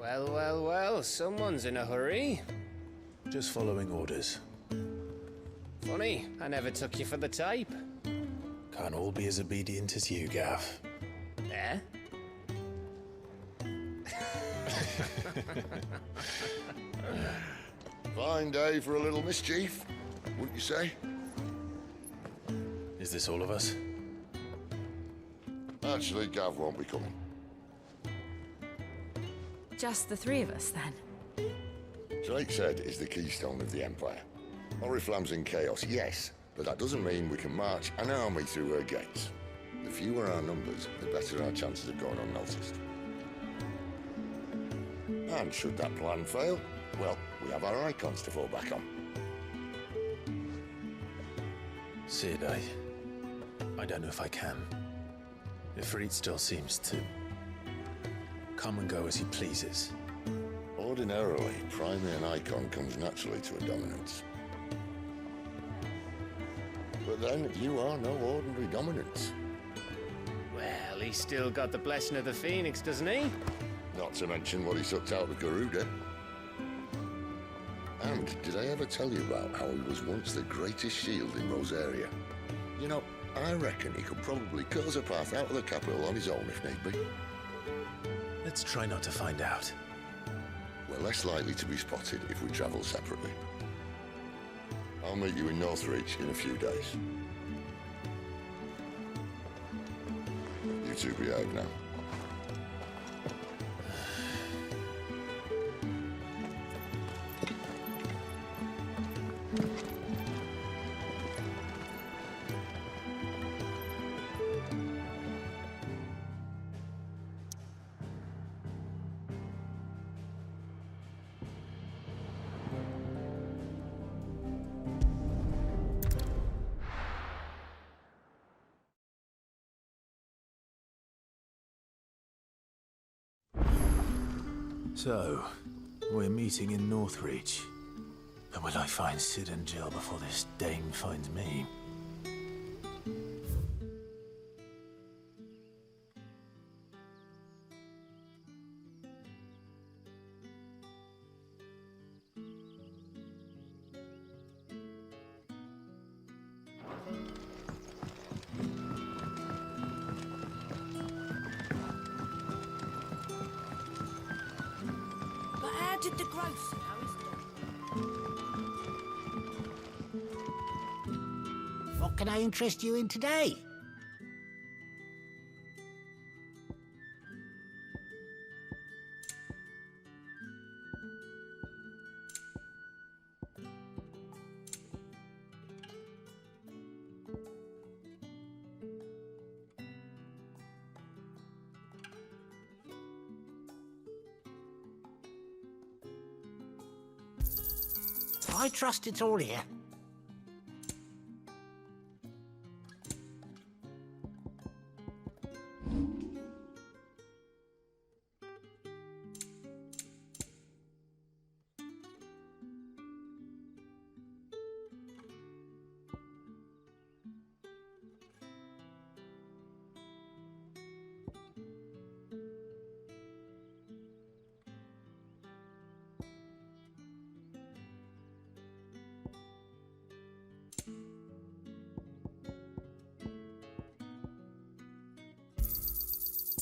Well, well, well, someone's in a hurry. Just following orders. Funny, I never took you for the type. Can't all be as obedient as you, Gav. Eh? Fine day for a little mischief, wouldn't you say? Is this all of us? Actually, Gav won't be coming. Just the three of us, then? Drake said is the keystone of the Empire. Oriflamme's in chaos, yes, but that doesn't mean we can march an army through her gates. The fewer our numbers, the better our chances of going unnoticed. And should that plan fail, well, we have our icons to fall back on. Sid, I don't know if I can. Ifrit still seems to come and go as he pleases. Ordinarily, priming an icon comes naturally to a dominance. But then, you are no ordinary dominance. Well, he's still got the blessing of the Phoenix, doesn't he? Not to mention what he sucked out of Garuda. And did I ever tell you about how he was once the greatest shield in Rosaria? You know, I reckon he could probably cut us a path out of the capital on his own if need be. Let's try not to find out. We're less likely to be spotted if we travel separately. I'll meet you in Northreach in a few days. You two behave now. So, we're meeting in Northreach. But will I find Sid and Jill before this dame finds me? Did the grocer know his dog? What can I interest you in today? I trust it's all here.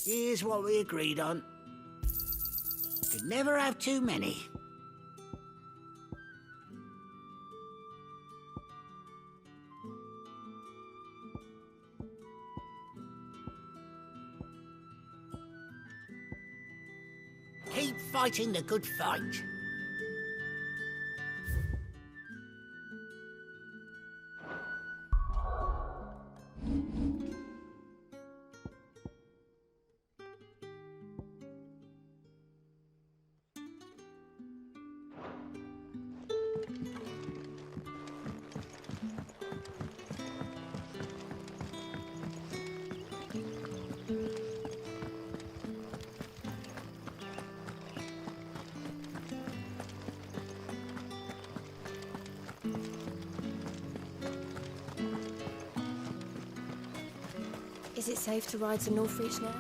Here's what we agreed on. Could never have too many. Keep fighting the good fight. Is it safe to ride to Northreach now?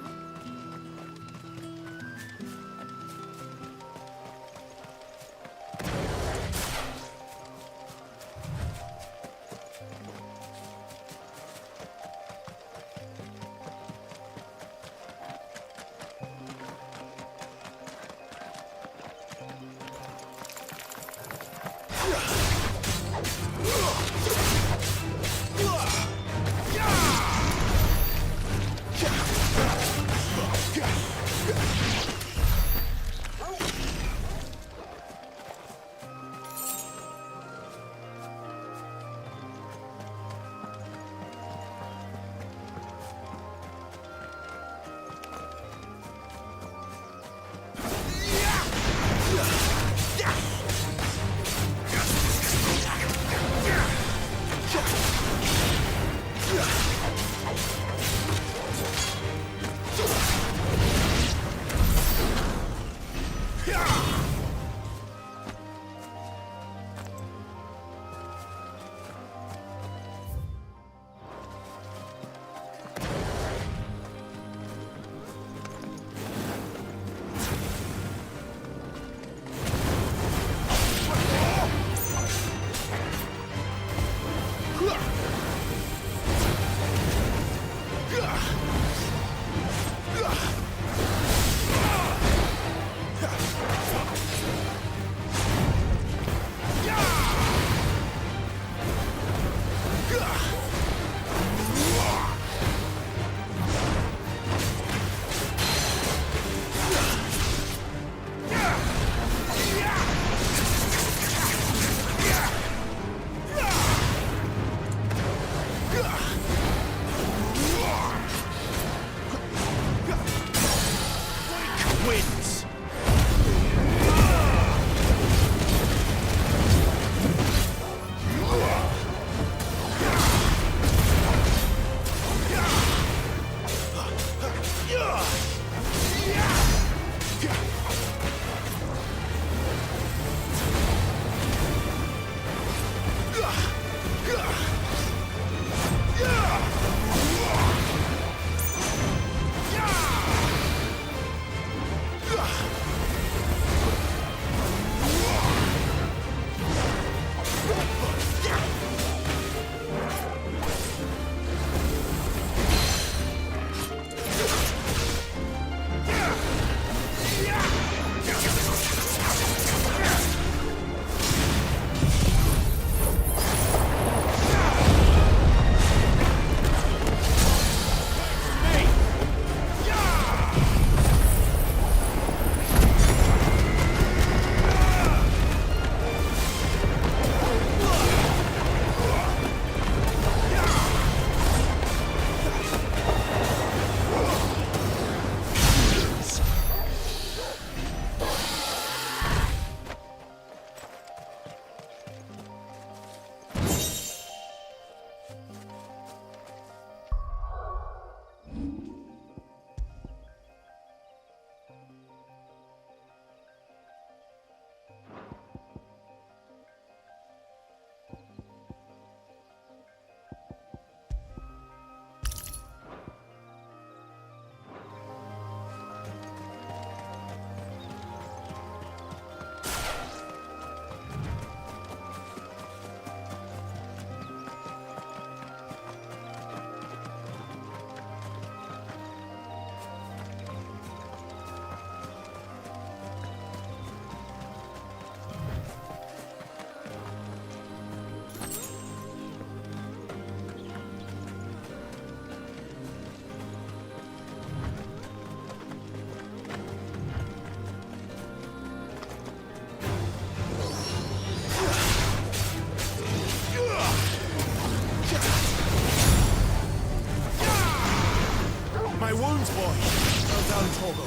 My wounds, boy. Well done, Torgo.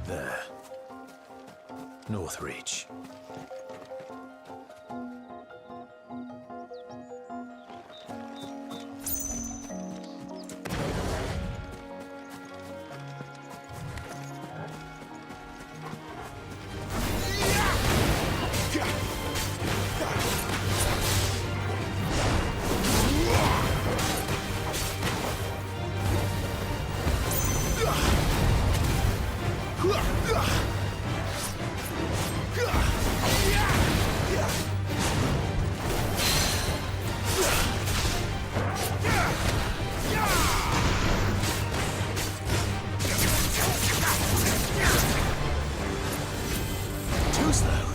There. North Reach. Too slow.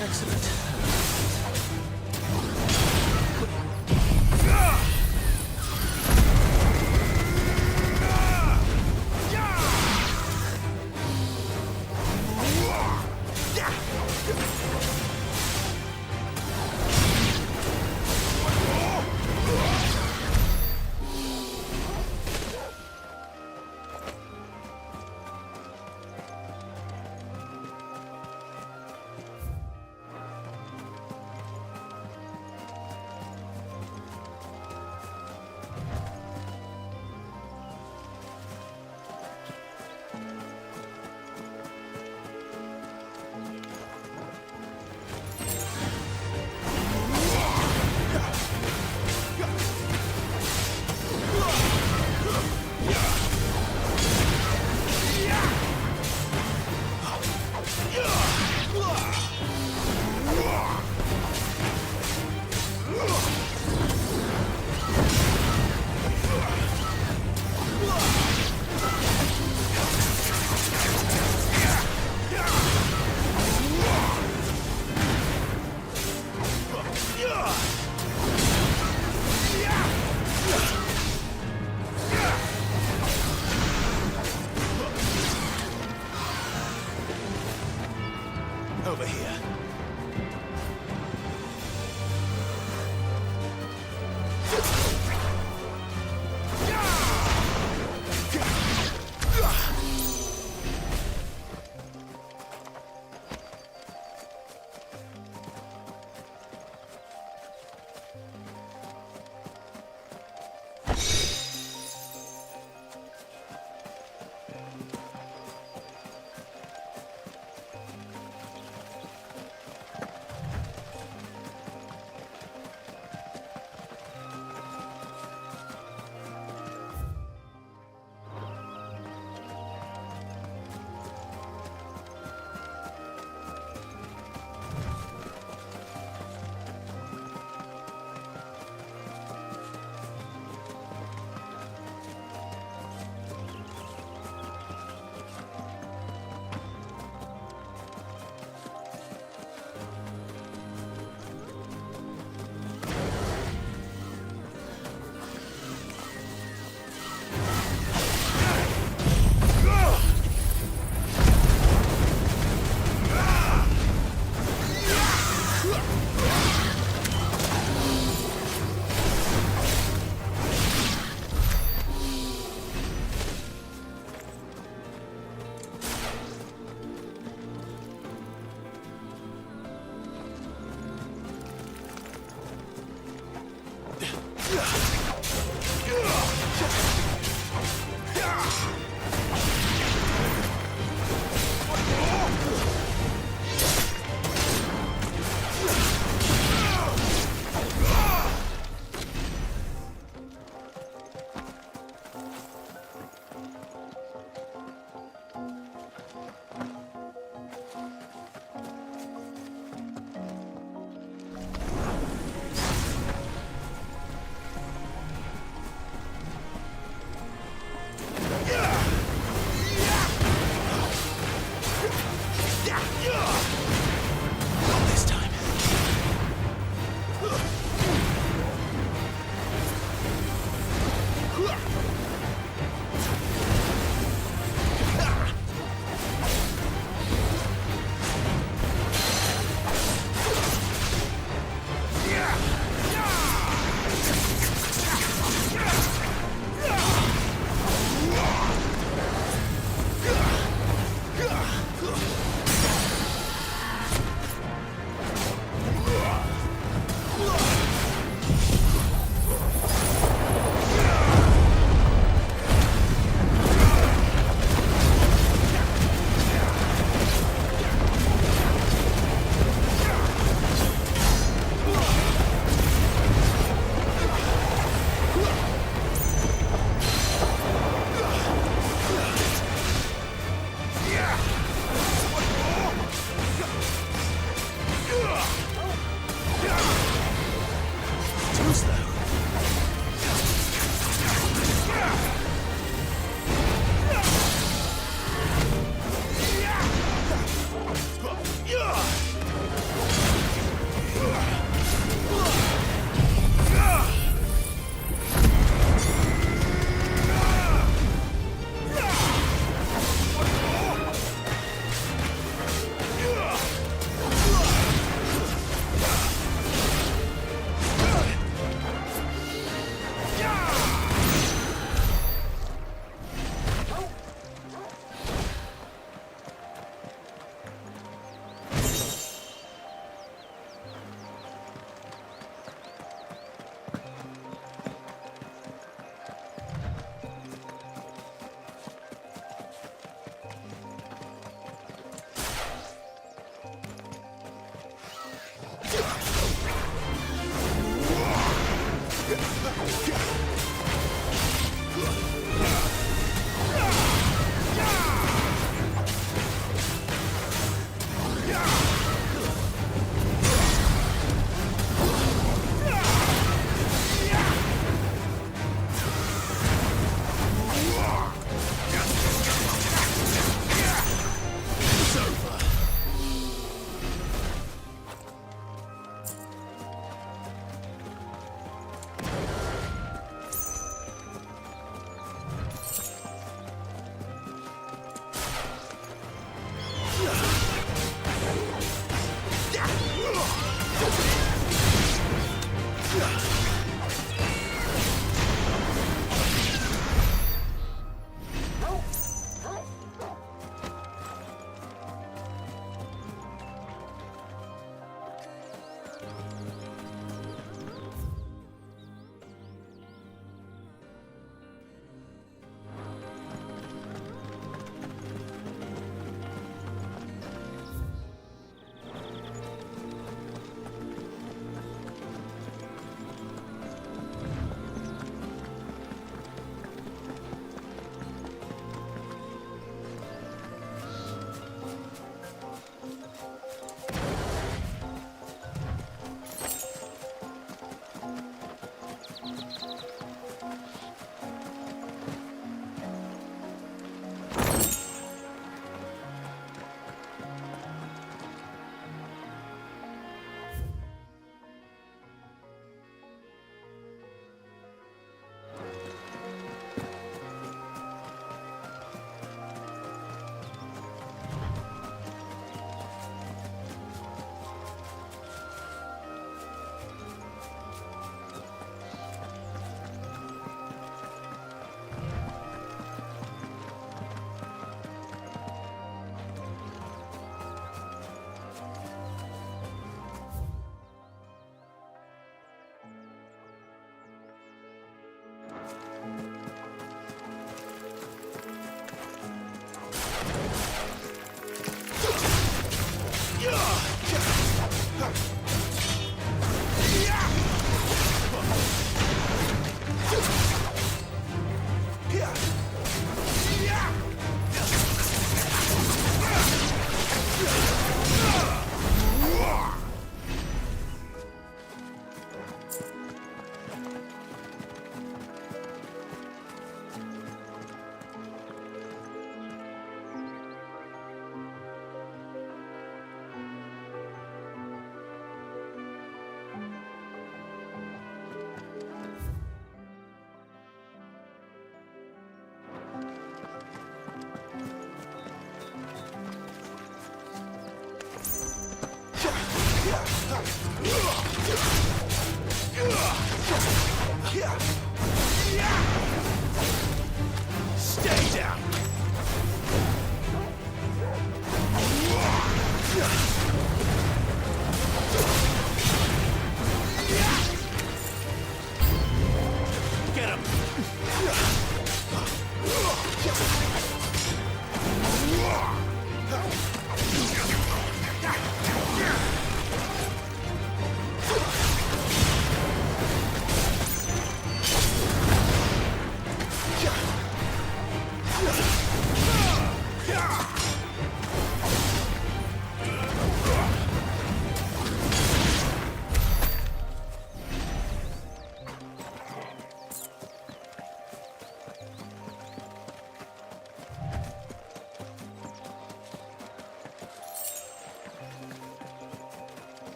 Excellent. Over here. Stay down! Get him!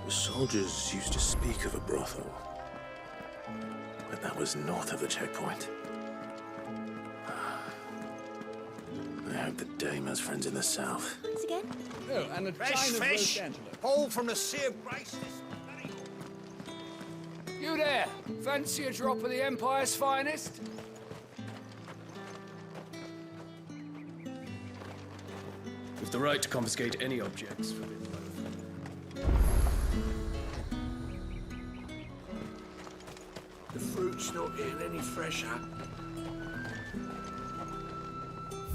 Soldiers used to speak of a brothel, but that was north of the checkpoint. I hope the dame has friends in the south. Once again? Oh, and a Fresh china fish! roast antelope. All from the Sea of Grace. You there? Fancy a drop of the Empire's finest? With the right to confiscate any objects from it. The fruit's not getting any fresher.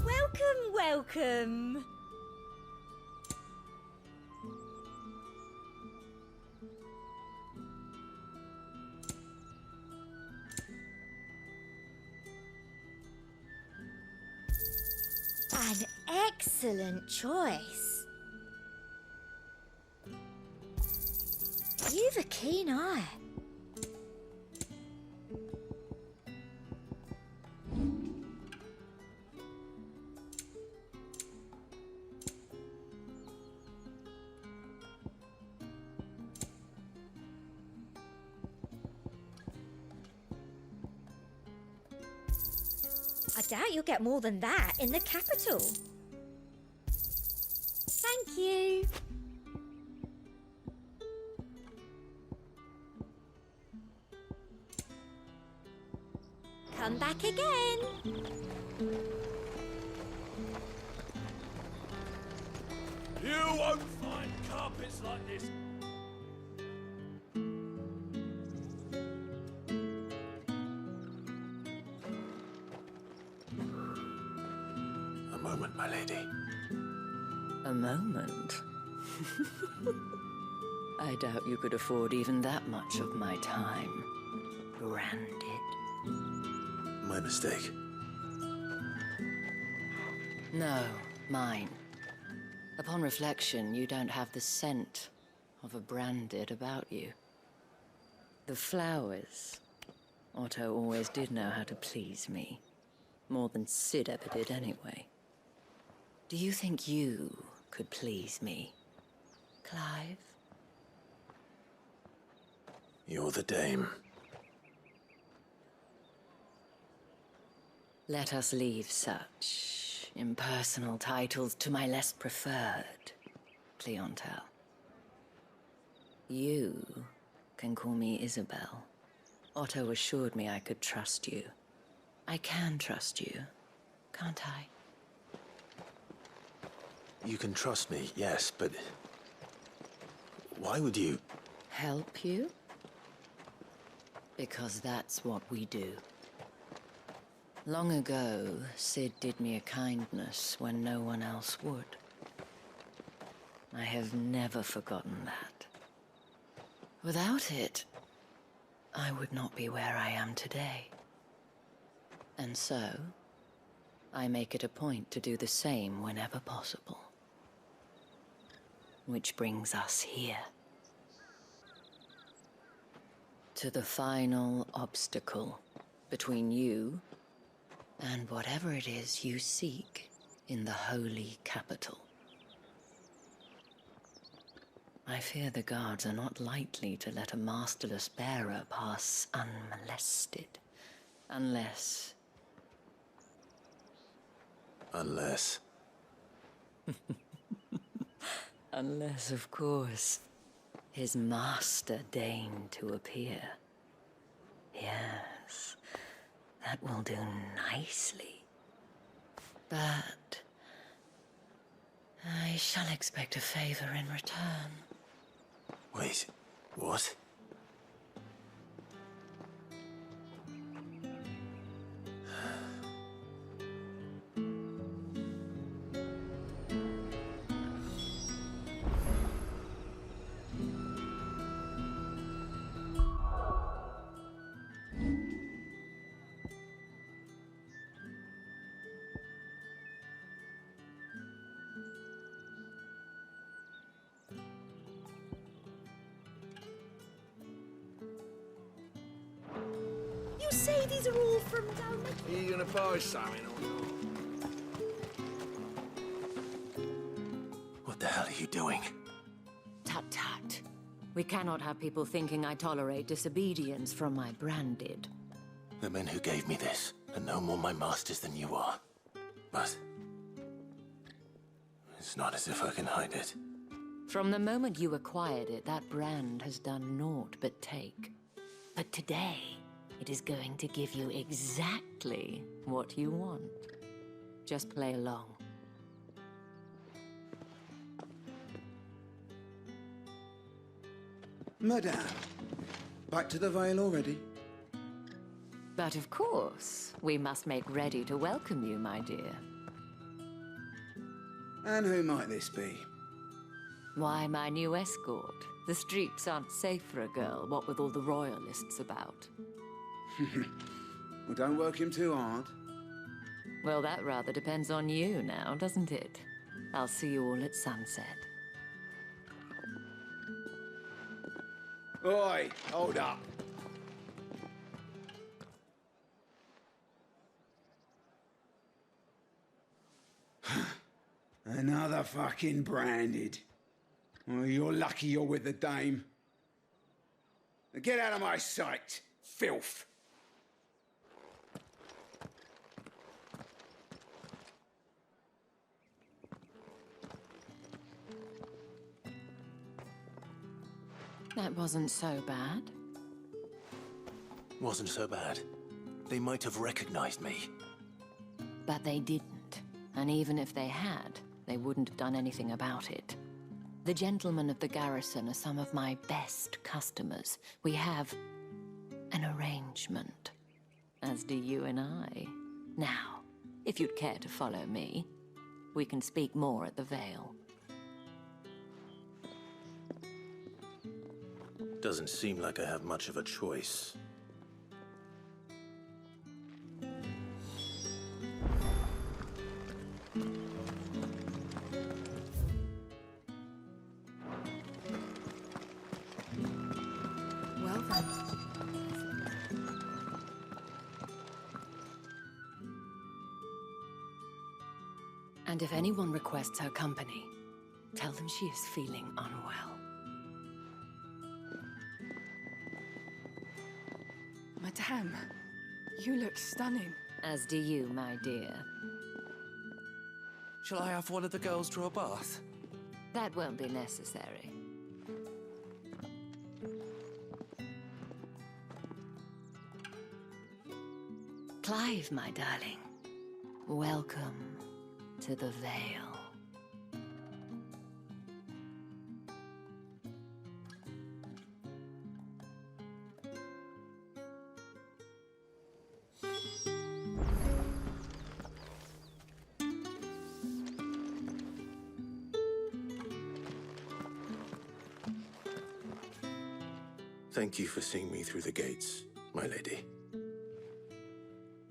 Welcome, welcome. An excellent choice. You've a keen eye. I doubt you'll get more than that in the capital. Thank you. come back again. You won't find carpets like this. A moment, my lady. A moment? I doubt you could afford even that much of my time. Branded. My mistake. No, mine. Upon reflection, you don't have the scent of a branded about you. The flowers. Otto always did know how to please me. More than Sid ever did anyway. Do you think you could please me, Clive? You're the dame. Let us leave such impersonal titles to my less preferred clientele. You can call me Isabel. Otto assured me I could trust you. I can trust you, can't I? You can trust me, yes, but... why would you... Help you? Because that's what we do. Long ago, Sid did me a kindness when no one else would. I have never forgotten that. Without it, I would not be where I am today. And so, I make it a point to do the same whenever possible. Which brings us here. To the final obstacle between you and whatever it is you seek in the holy capital. I fear the guards are not likely to let a masterless bearer pass unmolested. Unless... Unless... Unless, of course, his master deigned to appear. Yes, that will do nicely. But... I shall expect a favor in return. Wait, what? You say these are all from down the... Are you gonna buy something or not? What the hell are you doing? Tut tut. We cannot have people thinking I tolerate disobedience from my branded. The men who gave me this are no more my masters than you are. But... it's not as if I can hide it. From the moment you acquired it, that brand has done naught but take. But today, it is going to give you exactly what you want. Just play along. Madame, back to the Vale already? But of course, we must make ready to welcome you, my dear. And who might this be? Why, my new escort. The streets aren't safe for a girl, what with all the royalists about. Well, don't work him too hard. Well, that rather depends on you now, doesn't it? I'll see you all at sunset. Oi, hold up. Another fucking branded. Well, you're lucky you're with the dame. Now get out of my sight, filth. That wasn't so bad. Wasn't so bad. They might have recognized me. But they didn't. And even if they had, they wouldn't have done anything about it. The gentlemen of the garrison are some of my best customers. We have an arrangement, as do you and I. Now, if you'd care to follow me, we can speak more at the Vale. Doesn't seem like I have much of a choice. Well then. And if anyone requests her company, tell them she is feeling unwell. Madame, you look stunning. As do you, my dear. Shall I have one of the girls draw a bath? That won't be necessary. Clive, my darling. Welcome to the Vale. Thank you for seeing me through the gates, my lady.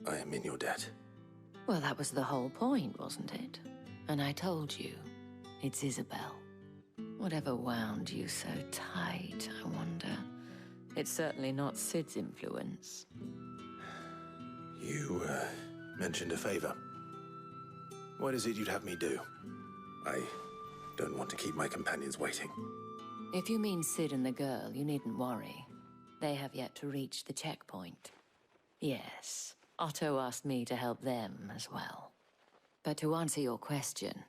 I am in your debt. Well, that was the whole point, wasn't it? And I told you, it's Isabel. Whatever wound you so tight, I wonder. It's certainly not Sid's influence. You, mentioned a favor. What is it you'd have me do? I don't want to keep my companions waiting. If you mean Sid and the girl, you needn't worry. They have yet to reach the checkpoint. Yes, Otto asked me to help them as well. But to answer your question,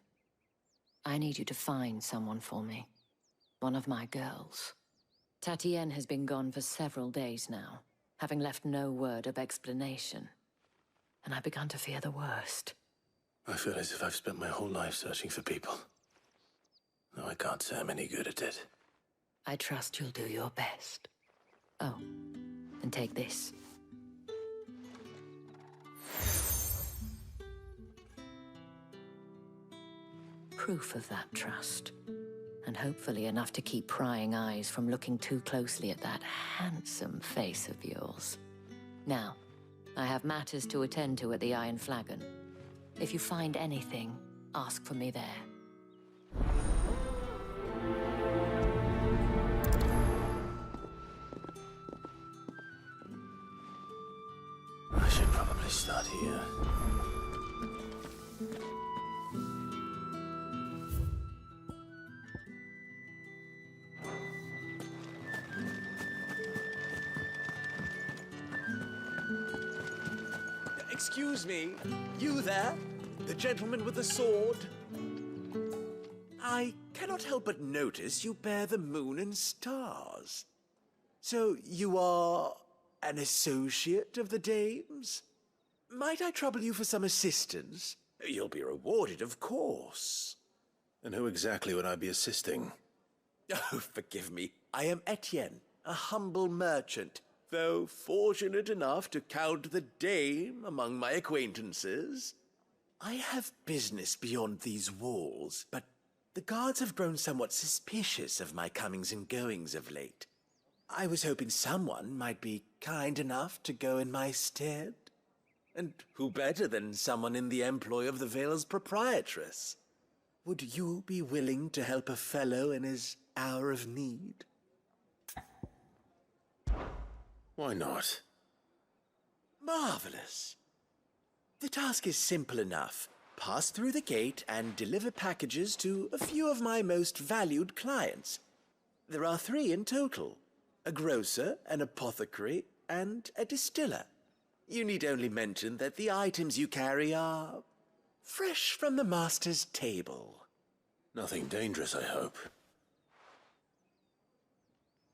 I need you to find someone for me. One of my girls. Tatienne has been gone for several days now, having left no word of explanation. And I've begun to fear the worst. I feel as if I've spent my whole life searching for people. Though I can't say I'm any good at it. I trust you'll do your best. Oh, and take this. Proof of that trust. And hopefully enough to keep prying eyes from looking too closely at that handsome face of yours. Now, I have matters to attend to at the Iron Flagon. If you find anything, ask for me there. I should probably start here. Excuse me, you there? The gentleman with the sword? I cannot help but notice you bear the moon and stars. So you are an associate of the dame's? Might I trouble you for some assistance? You'll be rewarded, of course. And who exactly would I be assisting? Oh, forgive me. I am Etienne, a humble merchant, though fortunate enough to count the dame among my acquaintances. I have business beyond these walls, but the guards have grown somewhat suspicious of my comings and goings of late. I was hoping someone might be kind enough to go in my stead. And who better than someone in the employ of the Vale's proprietress? Would you be willing to help a fellow in his hour of need? Why not? Marvelous. The task is simple enough. Pass through the gate and deliver packages to a few of my most valued clients. There are 3 in total. A grocer, an apothecary, and a distiller. You need only mention that the items you carry are fresh from the master's table. Nothing dangerous, I hope.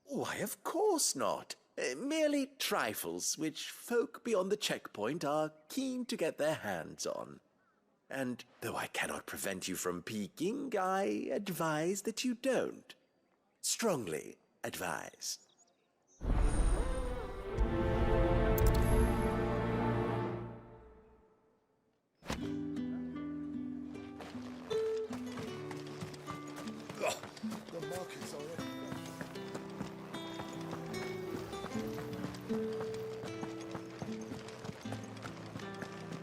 Why, of course not. Merely trifles which folk beyond the checkpoint are keen to get their hands on. And though I cannot prevent you from peeking, I advise that you don't. Strongly advise. The market's already.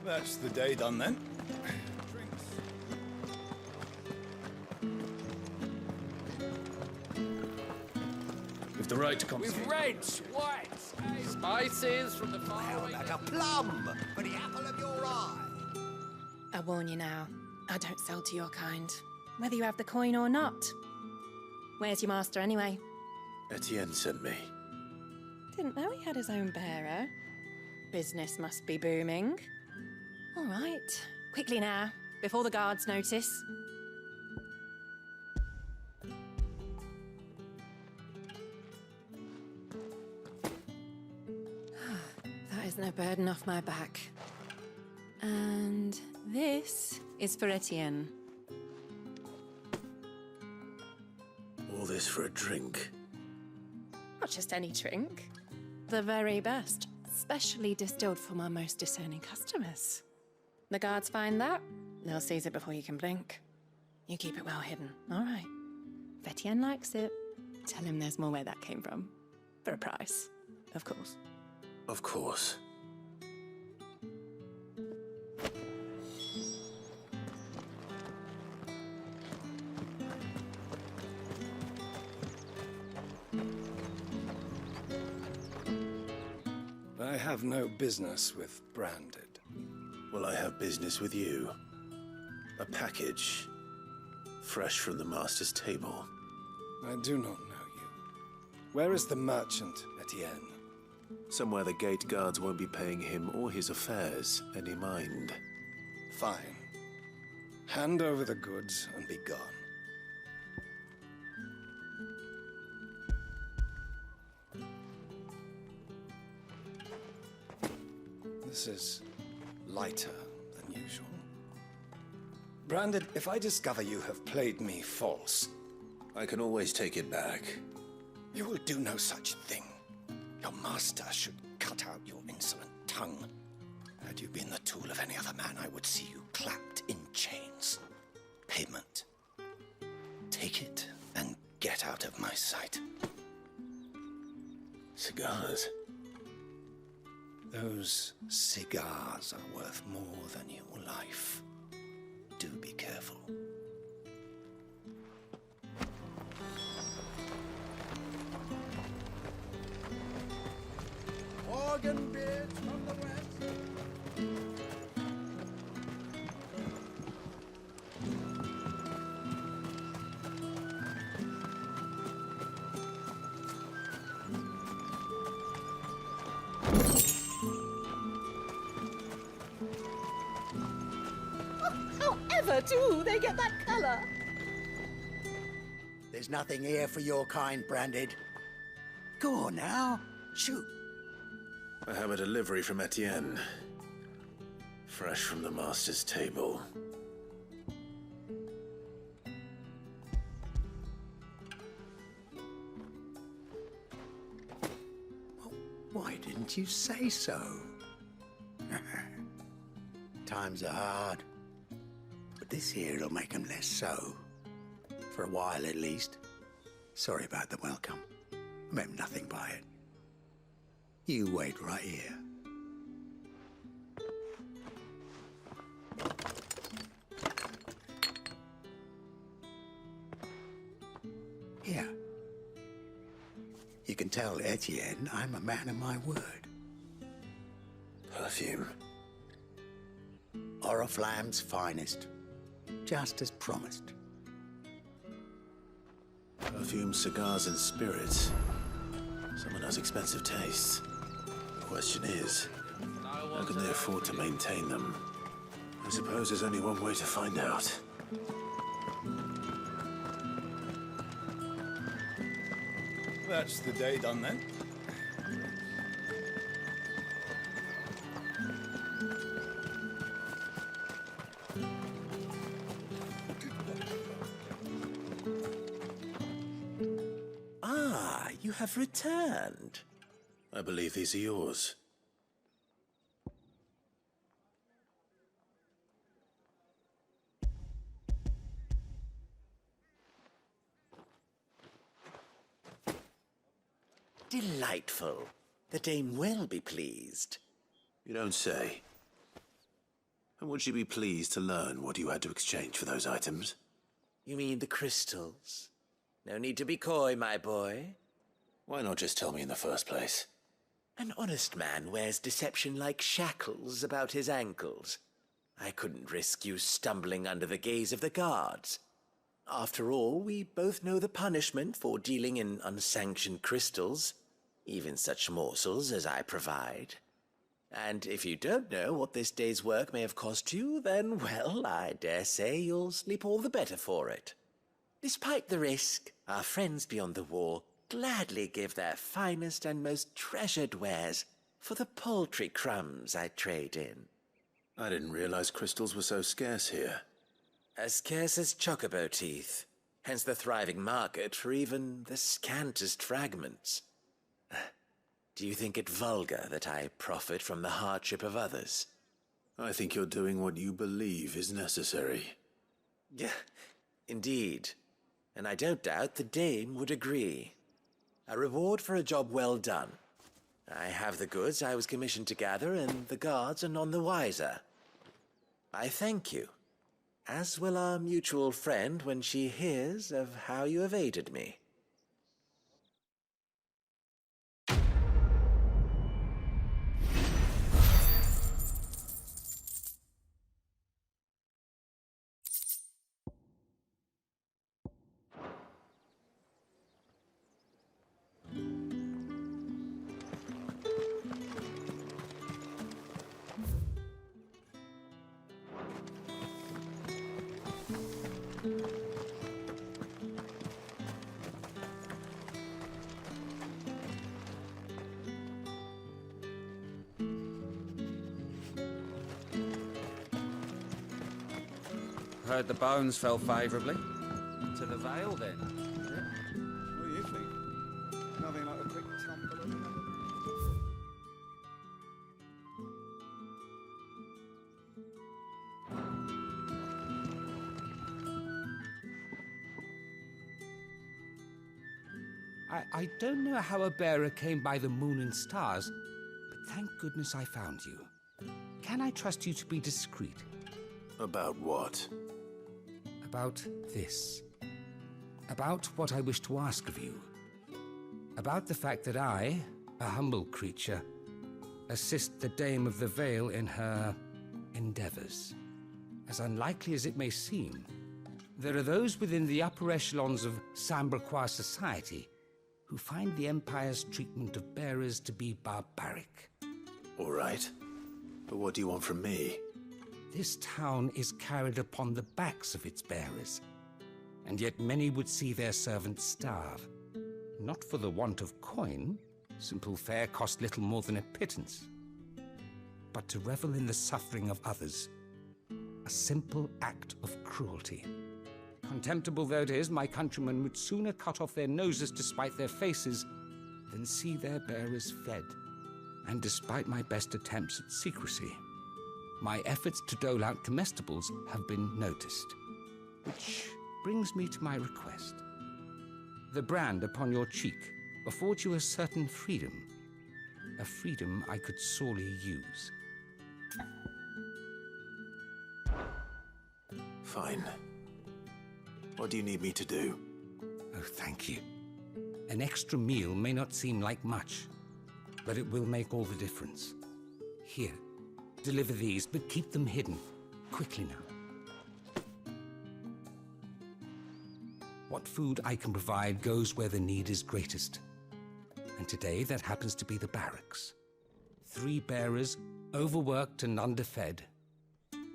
That's the day done then. With the right to confiscate. With reds, whites, spices from the far away. Like a plum for the apple of your eye. I warn you now, I don't sell to your kind, whether you have the coin or not. Where's your master anyway? Etienne sent me. Didn't know he had his own bearer. Business must be booming. All right, quickly now, before the guards notice. That is no burden off my back. And this is for Etienne. All this for a drink. Not just any drink. The very best, specially distilled for my most discerning customers. The guards find that, they'll seize it before you can blink. You keep it well hidden, all right? If Etienne likes it, tell him there's more where that came from. For a price, of course. Of course. I have no business with Branded. Well, I have business with you. A package. Fresh from the master's table. I do not know you. Where is the merchant, Etienne? Somewhere the gate guards won't be paying him or his affairs any mind. Fine. Hand over the goods and be gone. This is lighter than usual. Branded, if I discover you have played me false... I can always take it back. You will do no such thing. Your master should cut out your insolent tongue. Had you been the tool of any other man, I would see you clapped in chains. Payment. Take it and get out of my sight. Cigars? Those cigars are worth more than your life. Do be careful. Organ beards from the west. However do they get that color? There's nothing here for your kind, Branded. Go on now, shoot. I have a delivery from Etienne. Fresh from the master's table. Why didn't you say so? Times are hard. But this here'll make 'em less so. For a while, at least. Sorry about the welcome. I meant nothing by it. You wait right here. Here. You can tell Etienne I'm a man of my word. Perfume. Oriflamme's finest. Just as promised. Perfume, cigars, and spirits. Someone has expensive tastes. The question is, how can they afford to maintain them? I suppose there's only one way to find out. That's the day done then. you have returned. I believe these are yours. Delightful. The dame will be pleased. You don't say. And would she be pleased to learn what you had to exchange for those items? You mean the crystals? No need to be coy, my boy. Why not just tell me in the first place? An honest man wears deception like shackles about his ankles. I couldn't risk you stumbling under the gaze of the guards. After all, we both know the punishment for dealing in unsanctioned crystals, even such morsels as I provide. And if you don't know what this day's work may have cost you, then, well, I dare say you'll sleep all the better for it. Despite the risk, our friends beyond the wall gladly give their finest and most treasured wares for the paltry crumbs I trade in. I didn't realize crystals were so scarce here. As scarce as chocobo teeth, hence the thriving market for even the scantest fragments. Do you think it vulgar that I profit from the hardship of others? I think you're doing what you believe is necessary. Yeah, indeed. And I don't doubt the dame would agree. A reward for a job well done. I have the goods I was commissioned to gather, and the guards are none the wiser. I thank you, as will our mutual friend when she hears of how you have aided me. Heard the bones fell favourably. To the Vale, then. What do you think? Nothing like a quick tumble of another. I don't know how a bearer came by the moon and stars, but thank goodness I found you. Can I trust you to be discreet? About what? About this. About what I wish to ask of you. About the fact that I, a humble creature, assist the Dame of the Vale in her endeavors. As unlikely as it may seem, there are those within the upper echelons of Sambraquois society who find the Empire's treatment of bearers to be barbaric. All right. But what do you want from me? This town is carried upon the backs of its bearers, and yet many would see their servants starve. Not for the want of coin, simple fare cost little more than a pittance, but to revel in the suffering of others, a simple act of cruelty. Contemptible though it is, my countrymen would sooner cut off their noses to spite their faces than see their bearers fed. And despite my best attempts at secrecy, my efforts to dole out comestibles have been noticed. Which brings me to my request. The brand upon your cheek affords you a certain freedom, a freedom I could sorely use. Fine. What do you need me to do? Oh, thank you. An extra meal may not seem like much, but it will make all the difference. Here, deliver these, but keep them hidden. Quickly now. What food I can provide goes where the need is greatest. And today, that happens to be the barracks. 3 bearers, overworked and underfed,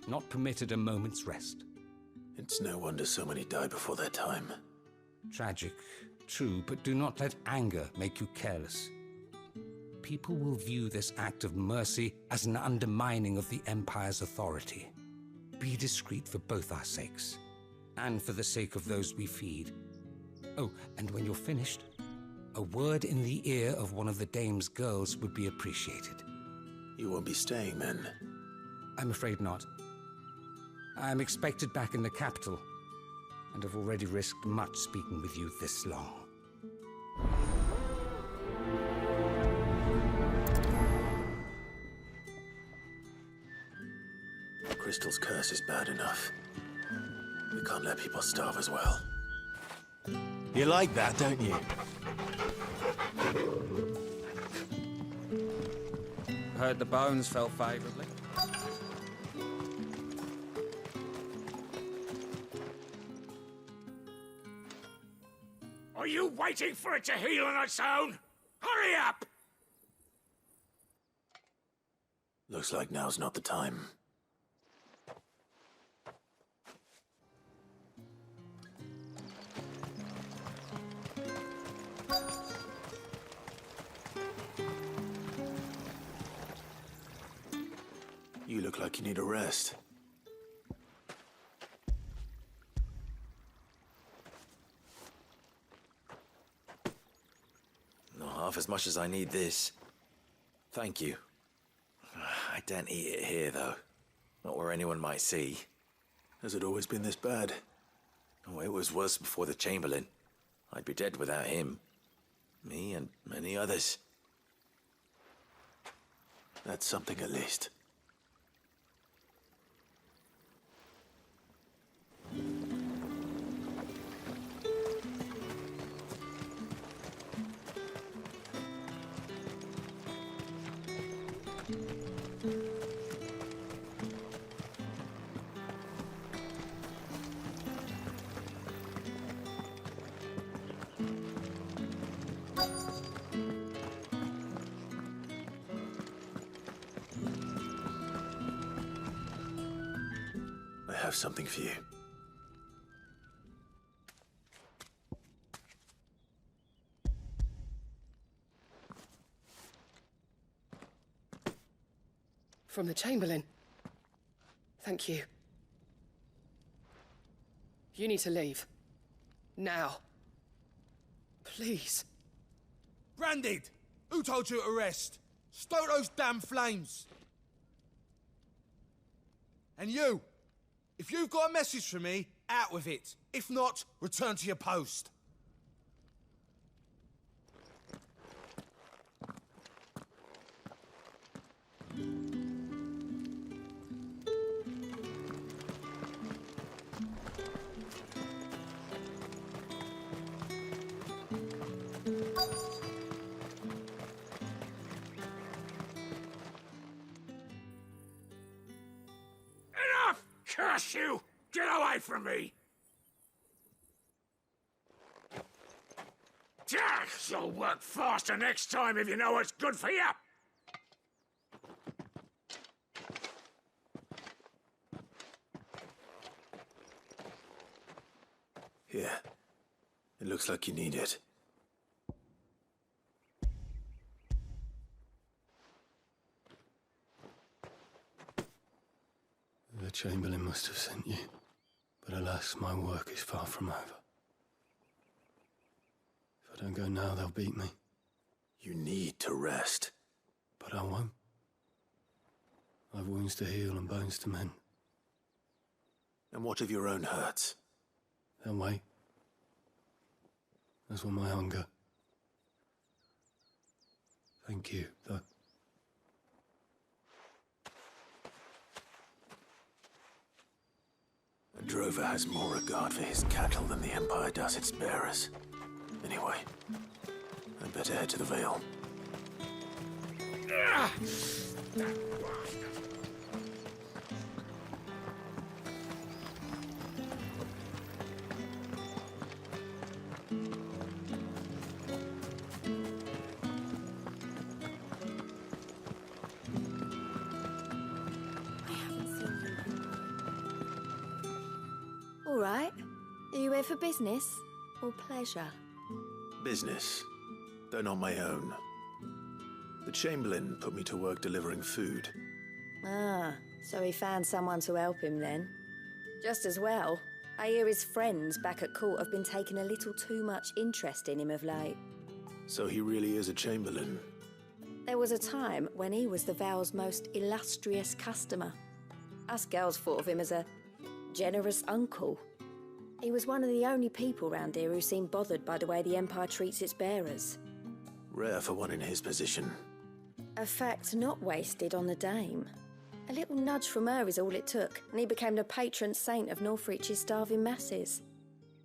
not permitted a moment's rest. It's no wonder so many die before their time. Tragic, true, but do not let anger make you careless. People will view this act of mercy as an undermining of the Empire's authority. Be discreet for both our sakes, and for the sake of those we feed. Oh, and when you're finished, A word in the ear of one of the dame's girls would be appreciated. You won't be staying then? I'm afraid not. I'm expected back in the capital, and have already risked much speaking with you this long. Crystal's curse is bad enough. We can't let people starve as well. You like that, don't you? Heard the bones fell favorably. Are you waiting for it to heal on its own? Hurry up! Looks like now's not the time. You look like you need a rest. Not half as much as I need this. Thank you. I daren't eat it here, though. Not where anyone might see. Has it always been this bad? Oh, it was worse before the Chamberlain. I'd be dead without him. Me and many others. That's something at least. I have something for you. From the Chamberlain. Thank you. You need to leave. Now. Please. Branded! Who told you to rest? Stoke those damn flames! And you! If you've got a message for me, out with it. If not, return to your post. Enough! Curse you! Get away from me! You'll work faster next time if you know what's good for you! Here. It looks like you need it. The Chamberlain must have sent you, but alas, my work is far from over. If I don't go now, they'll beat me. You need to rest. But I won't. I've wounds to heal and bones to mend. And what of your own hurts? They'll wait. As will my hunger. Thank you, though. A drover has more regard for his cattle than the Empire does its bearers. Anyway, I'd better head to the Vale. All right. Are you here for business or pleasure? Business, though not my own. The Chamberlain put me to work delivering food. Ah, so he found someone to help him then. Just as well. I hear his friends back at court have been taking a little too much interest in him of late. So he really is a Chamberlain. There was a time when he was the Vale's most illustrious customer. Us girls thought of him as a generous uncle. He was one of the only people round here who seemed bothered by the way the Empire treats its bearers. Rare for one in his position. A fact not wasted on the Dame. A little nudge from her is all it took, and he became the patron saint of Northreach's starving masses.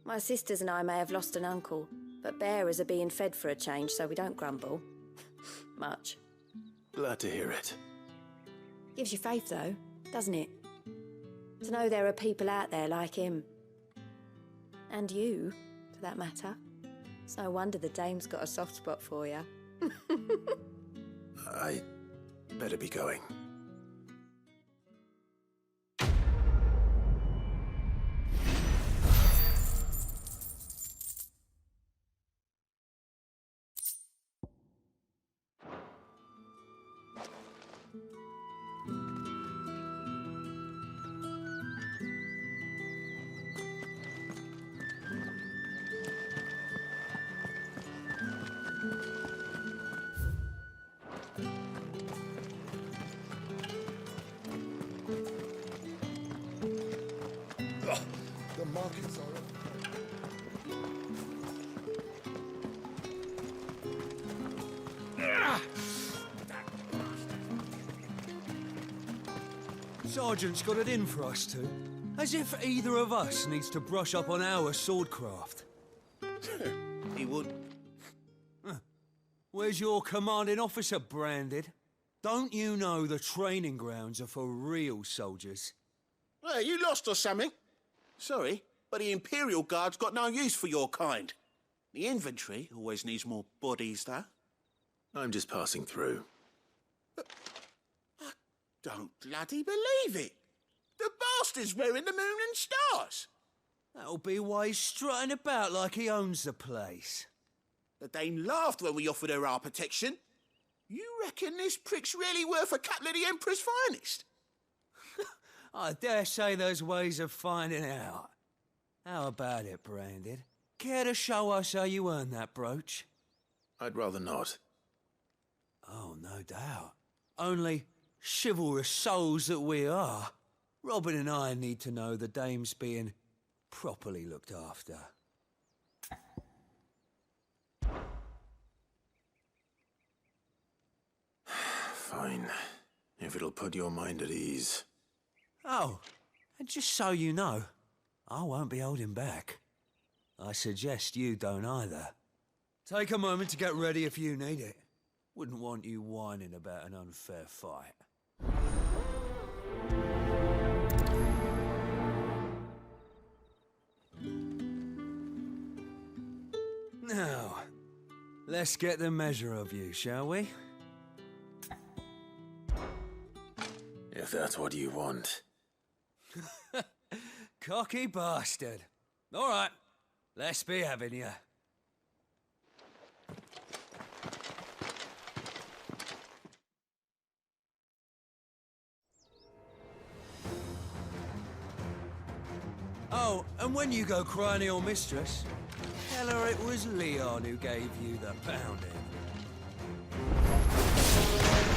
My sisters and I may have lost an uncle, but bearers are being fed for a change, so we don't grumble. Much. Glad to hear it. Gives you faith, though, doesn't it? To know there are people out there like him. And you, for that matter. It's no wonder the Dame's got a soft spot for you. I better be going. The markets are up. Sergeant's got it in for us two. As if either of us needs to brush up on our swordcraft. He would. Where's your commanding officer branded? Don't you know the training grounds are for real soldiers? Hey, you lost or something? Sorry, but the Imperial Guard's got no use for your kind. The infantry always needs more bodies, though. I'm just passing through. I don't bloody believe it. The bastard's wearing the moon and stars. That'll be why he's strutting about like he owns the place. The Dane laughed when we offered her our protection. You reckon this prick's really worth a couple of the Emperor's finest? I dare say there's ways of finding out. How about it, Branded? Care to show us how you earned that brooch? I'd rather not. Oh, no doubt. Only chivalrous souls that we are, Robin and I need to know the Dame's being properly looked after. Fine. If it'll put your mind at ease. Oh, and just so you know, I won't be holding back. I suggest you don't either. Take a moment to get ready if you need it. Wouldn't want you whining about an unfair fight. Now, let's get the measure of you, shall we? If that's what you want. Cocky bastard. All right, let's be having you. Oh, and when you go cry to your mistress, tell her it was Leon who gave you the pounding.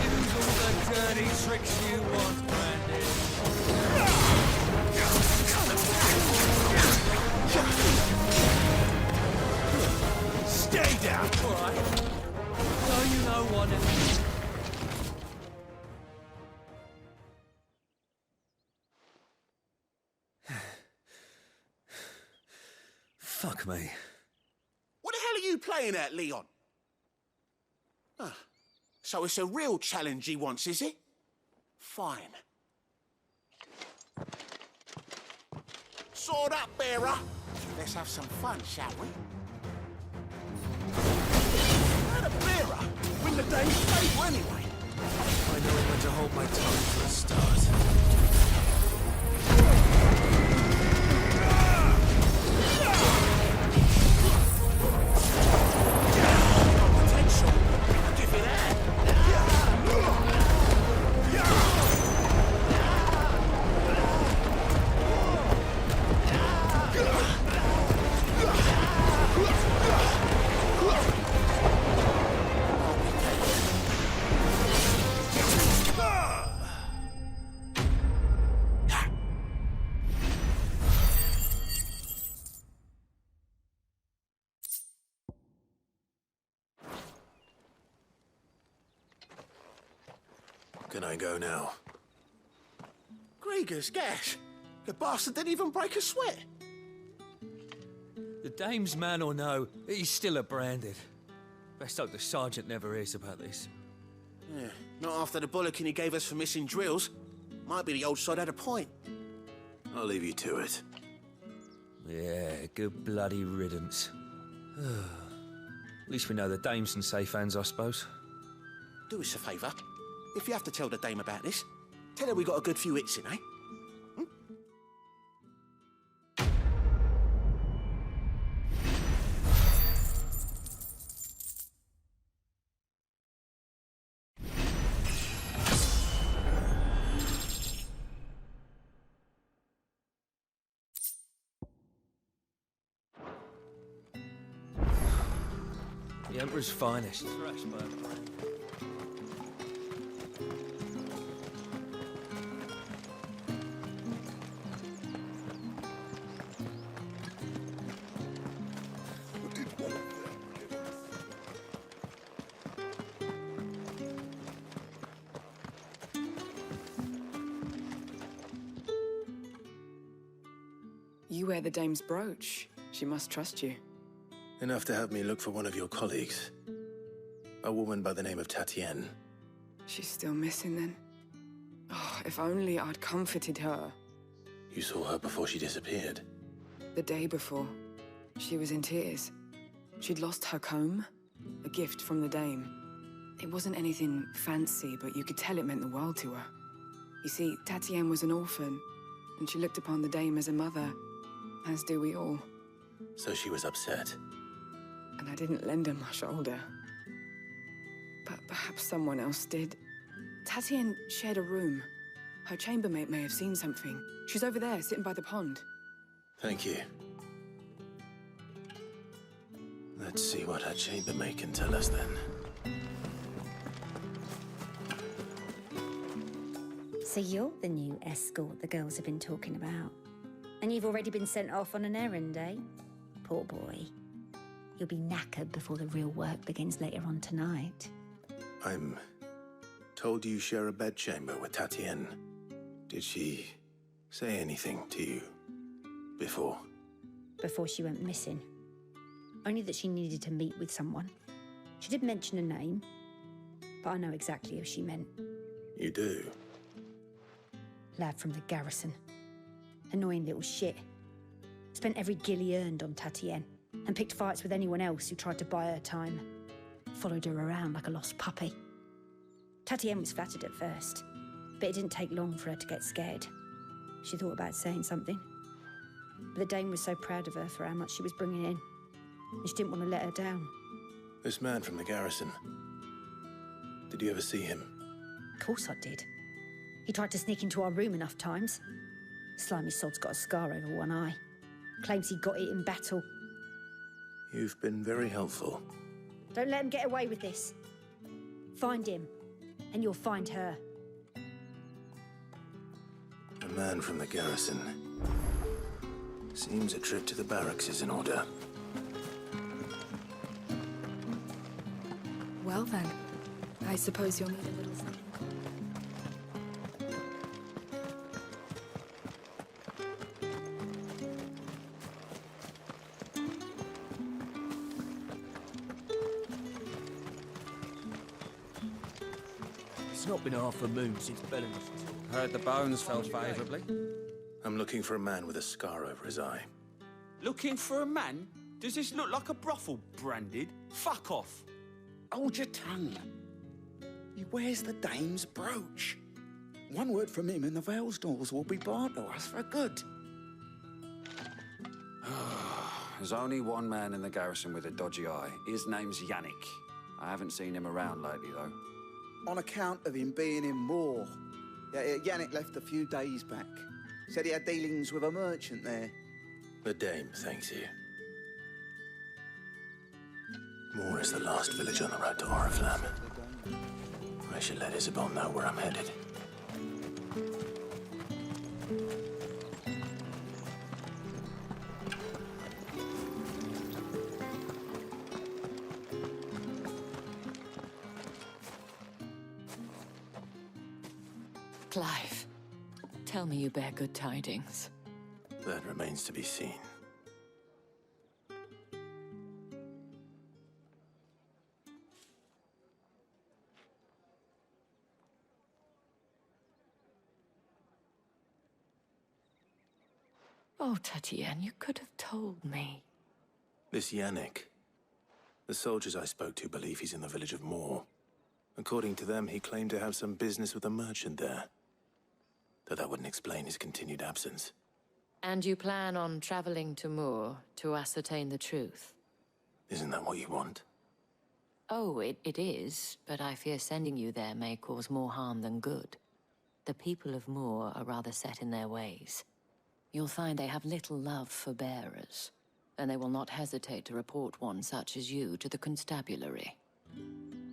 Use all the dirty tricks you want, Brandon. Stay down! All right. So you know what it is. Fuck me. What the hell are you playing at, Leon? Ah, so it's a real challenge he wants, is it? Fine. Sword up, bearer. Let's have some fun, shall we? Not a bearer. Win the day's favour anyway. I know when to hold my tongue for a start. Can I go now? Gregor's gas. The bastard didn't even break a sweat. The dame's man or no, he's still a branded. Best hope the sergeant never hears about this. Yeah, not after the bullocking he gave us for missing drills. Might be the old sod had a point. I'll leave you to it. Yeah, good bloody riddance. At least we know the dame's in safe hands, I suppose. Do us a favour. If you have to tell the dame about this, tell her we got a good few hits in, eh? The Emperor's finest. You wear the dame's brooch. She must trust you. Enough to have me look for one of your colleagues. A woman by the name of Tatienne. She's still missing then. Oh, if only I'd comforted her. You saw her before she disappeared. The day before, she was in tears. She'd lost her comb, a gift from the dame. It wasn't anything fancy, but you could tell it meant the world to her. You see, Tatienne was an orphan, and she looked upon the dame as a mother, as do we all. So she was upset. And I didn't lend her my shoulder. But perhaps someone else did. Tatienne shared a room. Her chambermaid may have seen something. She's over there, sitting by the pond. Thank you. Let's see what her chambermaid can tell us then. So you're the new escort the girls have been talking about. And you've already been sent off on an errand, eh? Poor boy. You'll be knackered before the real work begins later on tonight. I'm told you share a bedchamber with Tatienne. Did she say anything to you before? Before she went missing. Only that she needed to meet with someone. She did mention a name, but I know exactly who she meant. You do? Lad from the garrison. Annoying little shit. Spent every guil he earned on Tatienne, and picked fights with anyone else who tried to buy her time. Followed her around like a lost puppy. Tatienne was flattered at first, but it didn't take long for her to get scared. She thought about saying something. But the dame was so proud of her for how much she was bringing in, and she didn't want to let her down. This man from the garrison. Did you ever see him? Of course I did. He tried to sneak into our room enough times. Slimy sod's got a scar over one eye. Claims he got it in battle. You've been very helpful. Don't let him get away with this. Find him, and you'll find her. A man from the garrison. Seems a trip to the barracks is in order. Well then, I suppose you'll need a little something. It's not been half a moon since Bellingham. Heard the bones fell favourably. I'm looking for a man with a scar over his eye. Looking for a man? Does this look like a brothel, Branded? Fuck off. Hold your tongue. He wears the dame's brooch. One word from him and the Vale's doors will be barred to us for good. There's only one man in the garrison with a dodgy eye. His name's Yannick. I haven't seen him around lately, though. On account of him being in war. Yeah, Yannick left a few days back. Said he had dealings with a merchant there. The dame thanks you. Moor is the last village on the road to Oriflamme. I should let Isabel know where I'm headed. Clive, tell me you bear good tidings. That remains to be seen. Oh, Tatienne, you could have told me. This Yannick. The soldiers I spoke to believe he's in the village of Moor. According to them, he claimed to have some business with a merchant there. Though that wouldn't explain his continued absence. And you plan on traveling to Moor to ascertain the truth? Isn't that what you want? Oh, it is, but I fear sending you there may cause more harm than good. The people of Moor are rather set in their ways. You'll find they have little love for bearers, and they will not hesitate to report one such as you to the constabulary.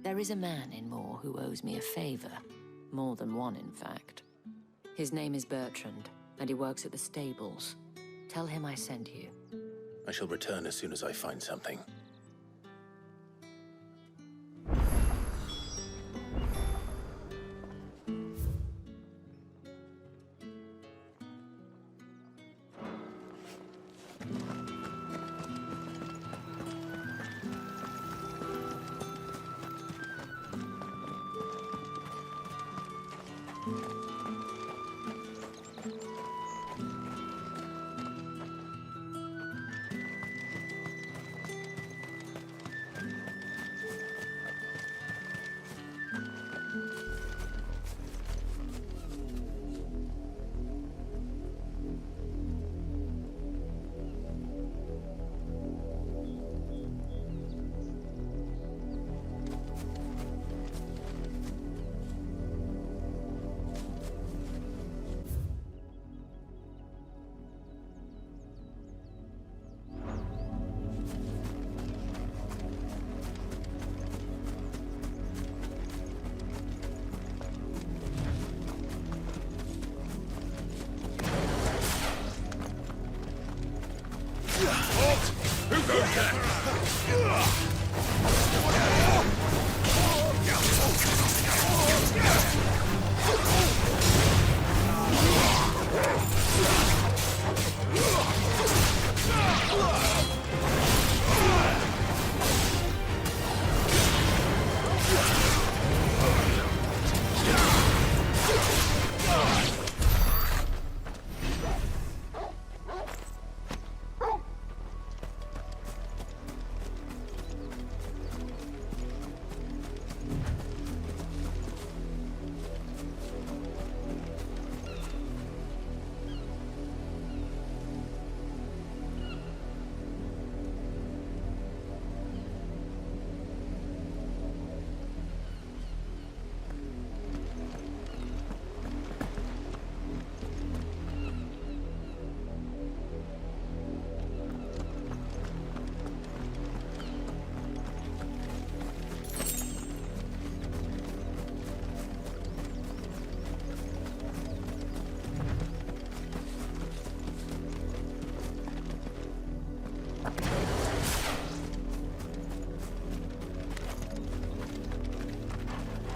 There is a man in Moor who owes me a favor. More than one, in fact. His name is Bertrand, and he works at the stables. Tell him I sent you. I shall return as soon as I find something.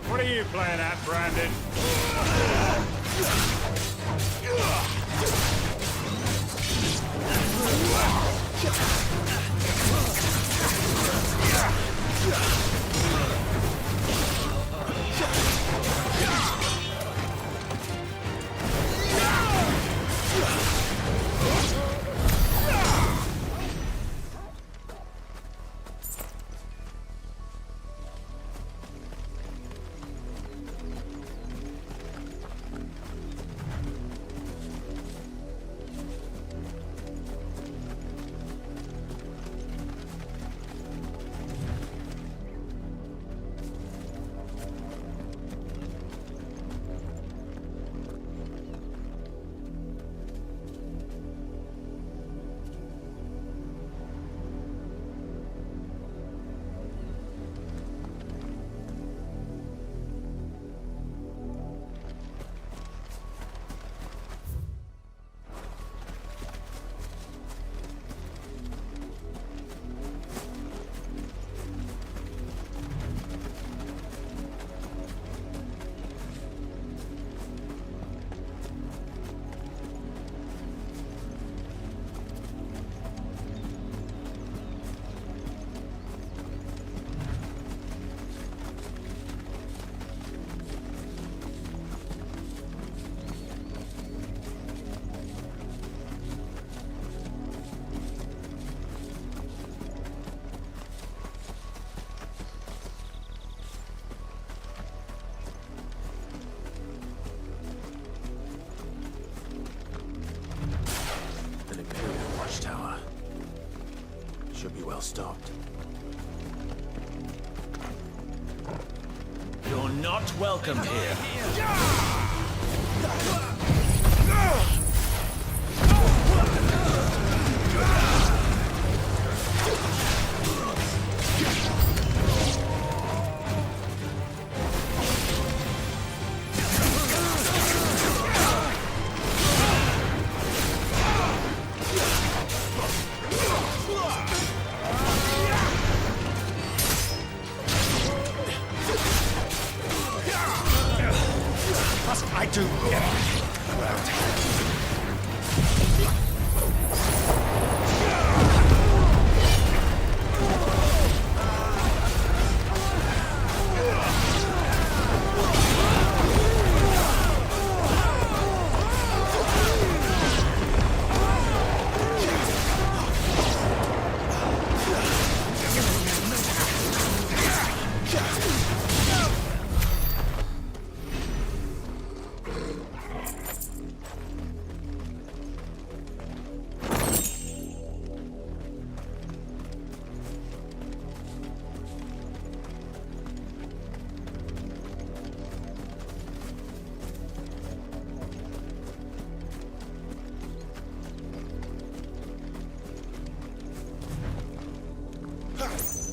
What are you playing at, Brandon? stopped. You're not welcome here. I do everything around here.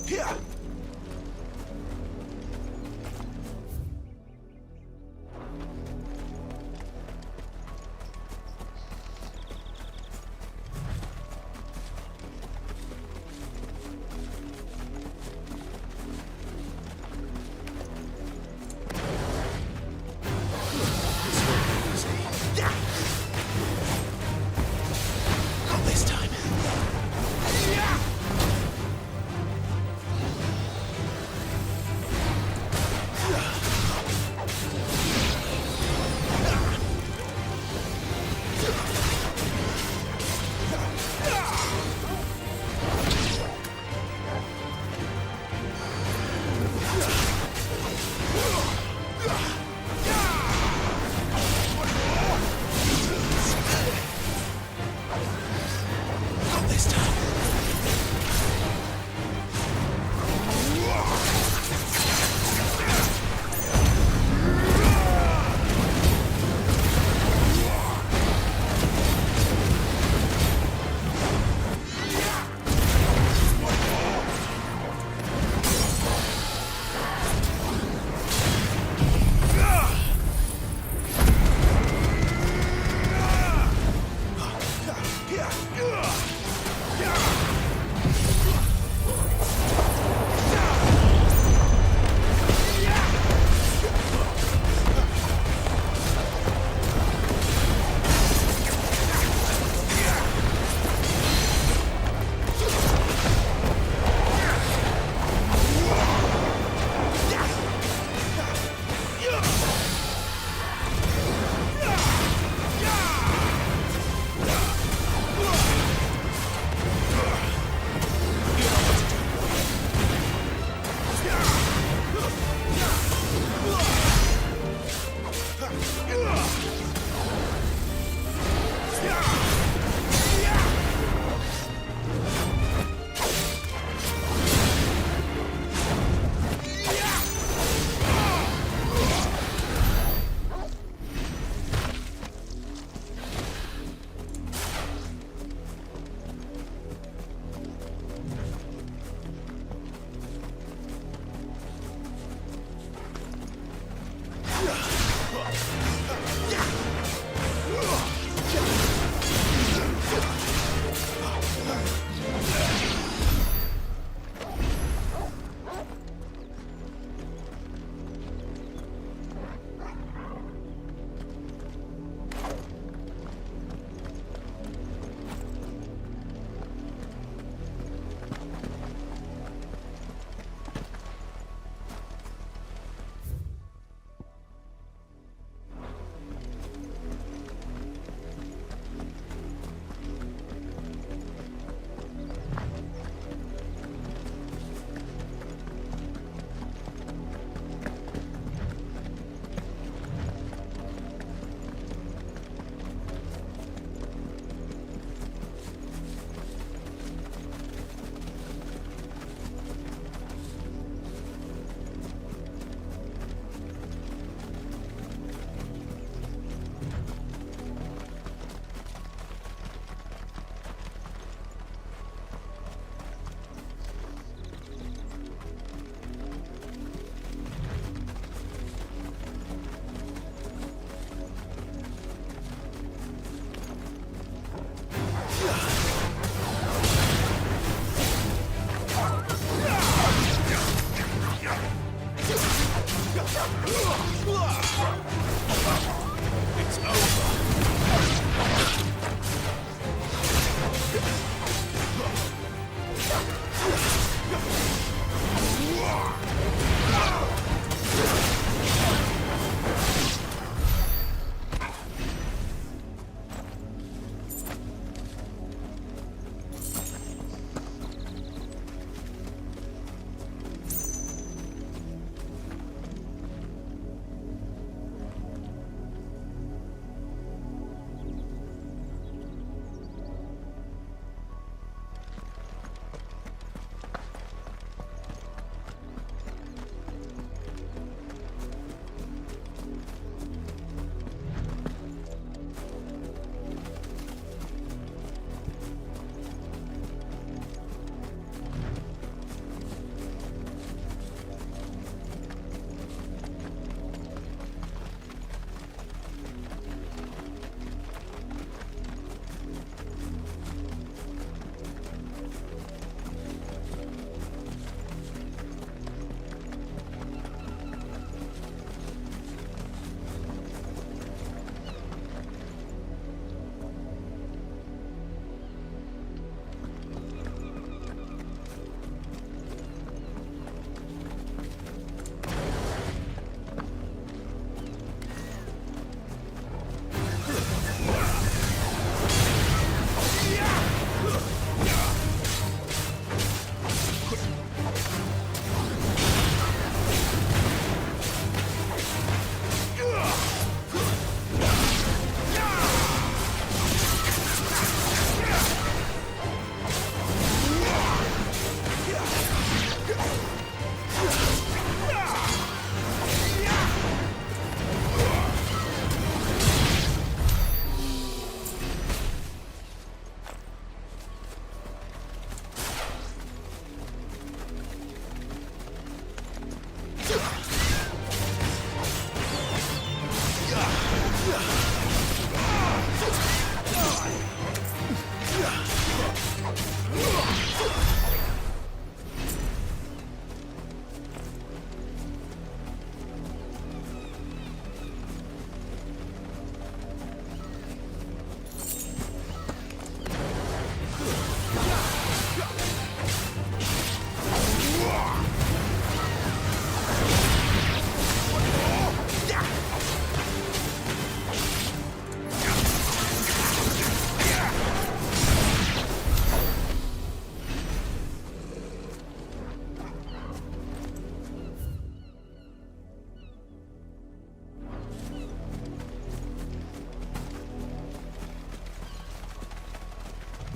Here! Not this time.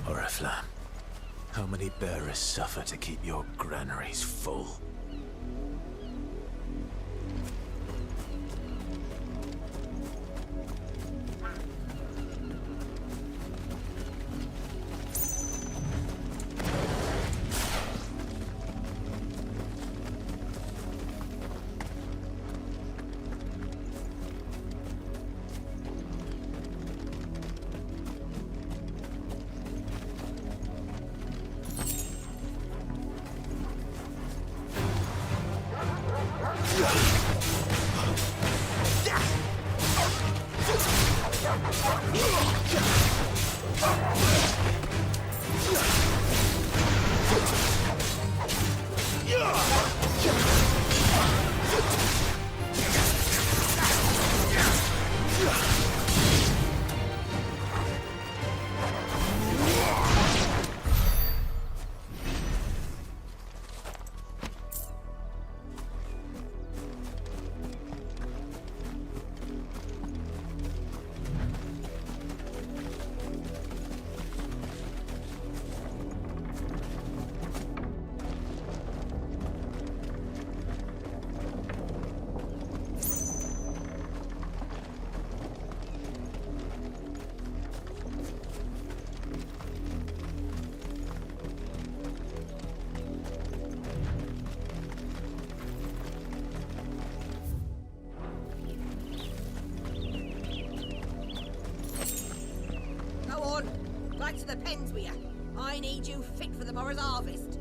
Oriflamme, how many bearers suffer to keep your granaries full? Back to the pens with you. I need you fit for the morrow's harvest.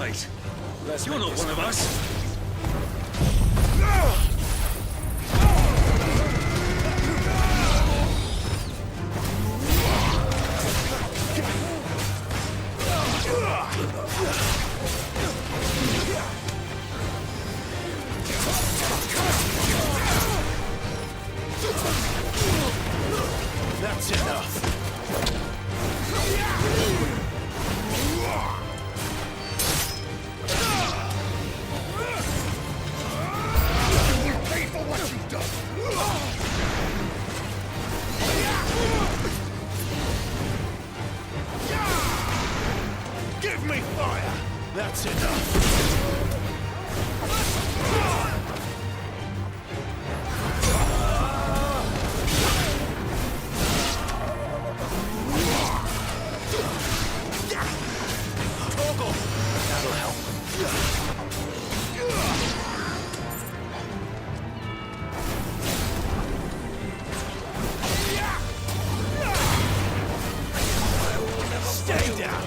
Wait, you're not one of us. That's enough. Give me fire! That's enough. That'll help. Stay down.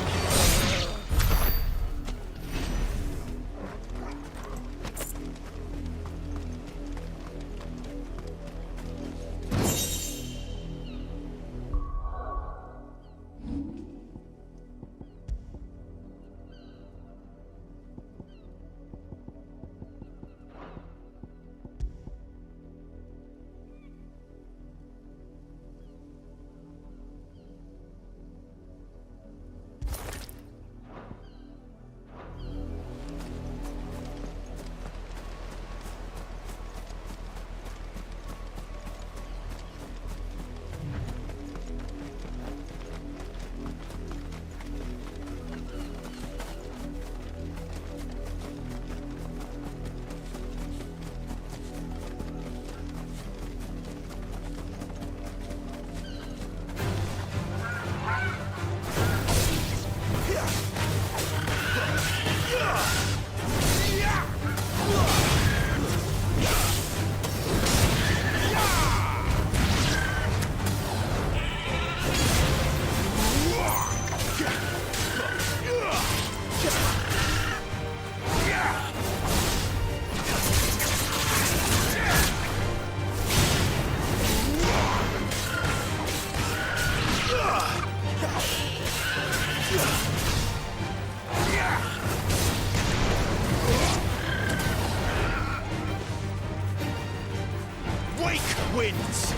Wake wins!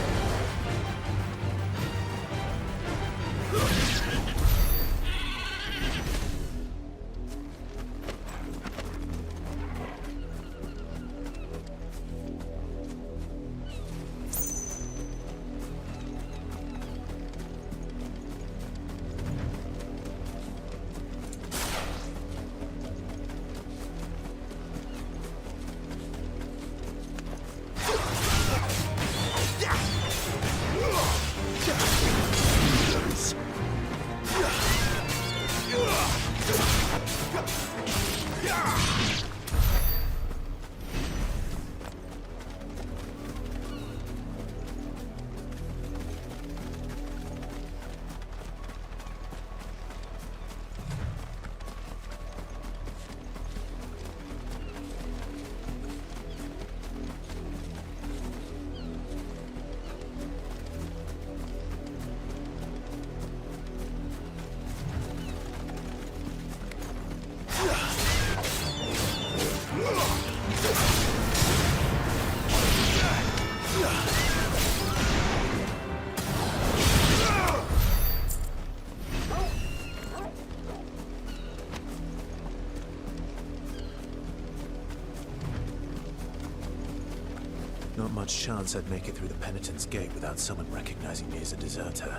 Not much chance I'd make it through the Penitent's Gate without someone recognizing me as a deserter.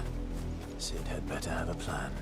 Sid had better have a plan.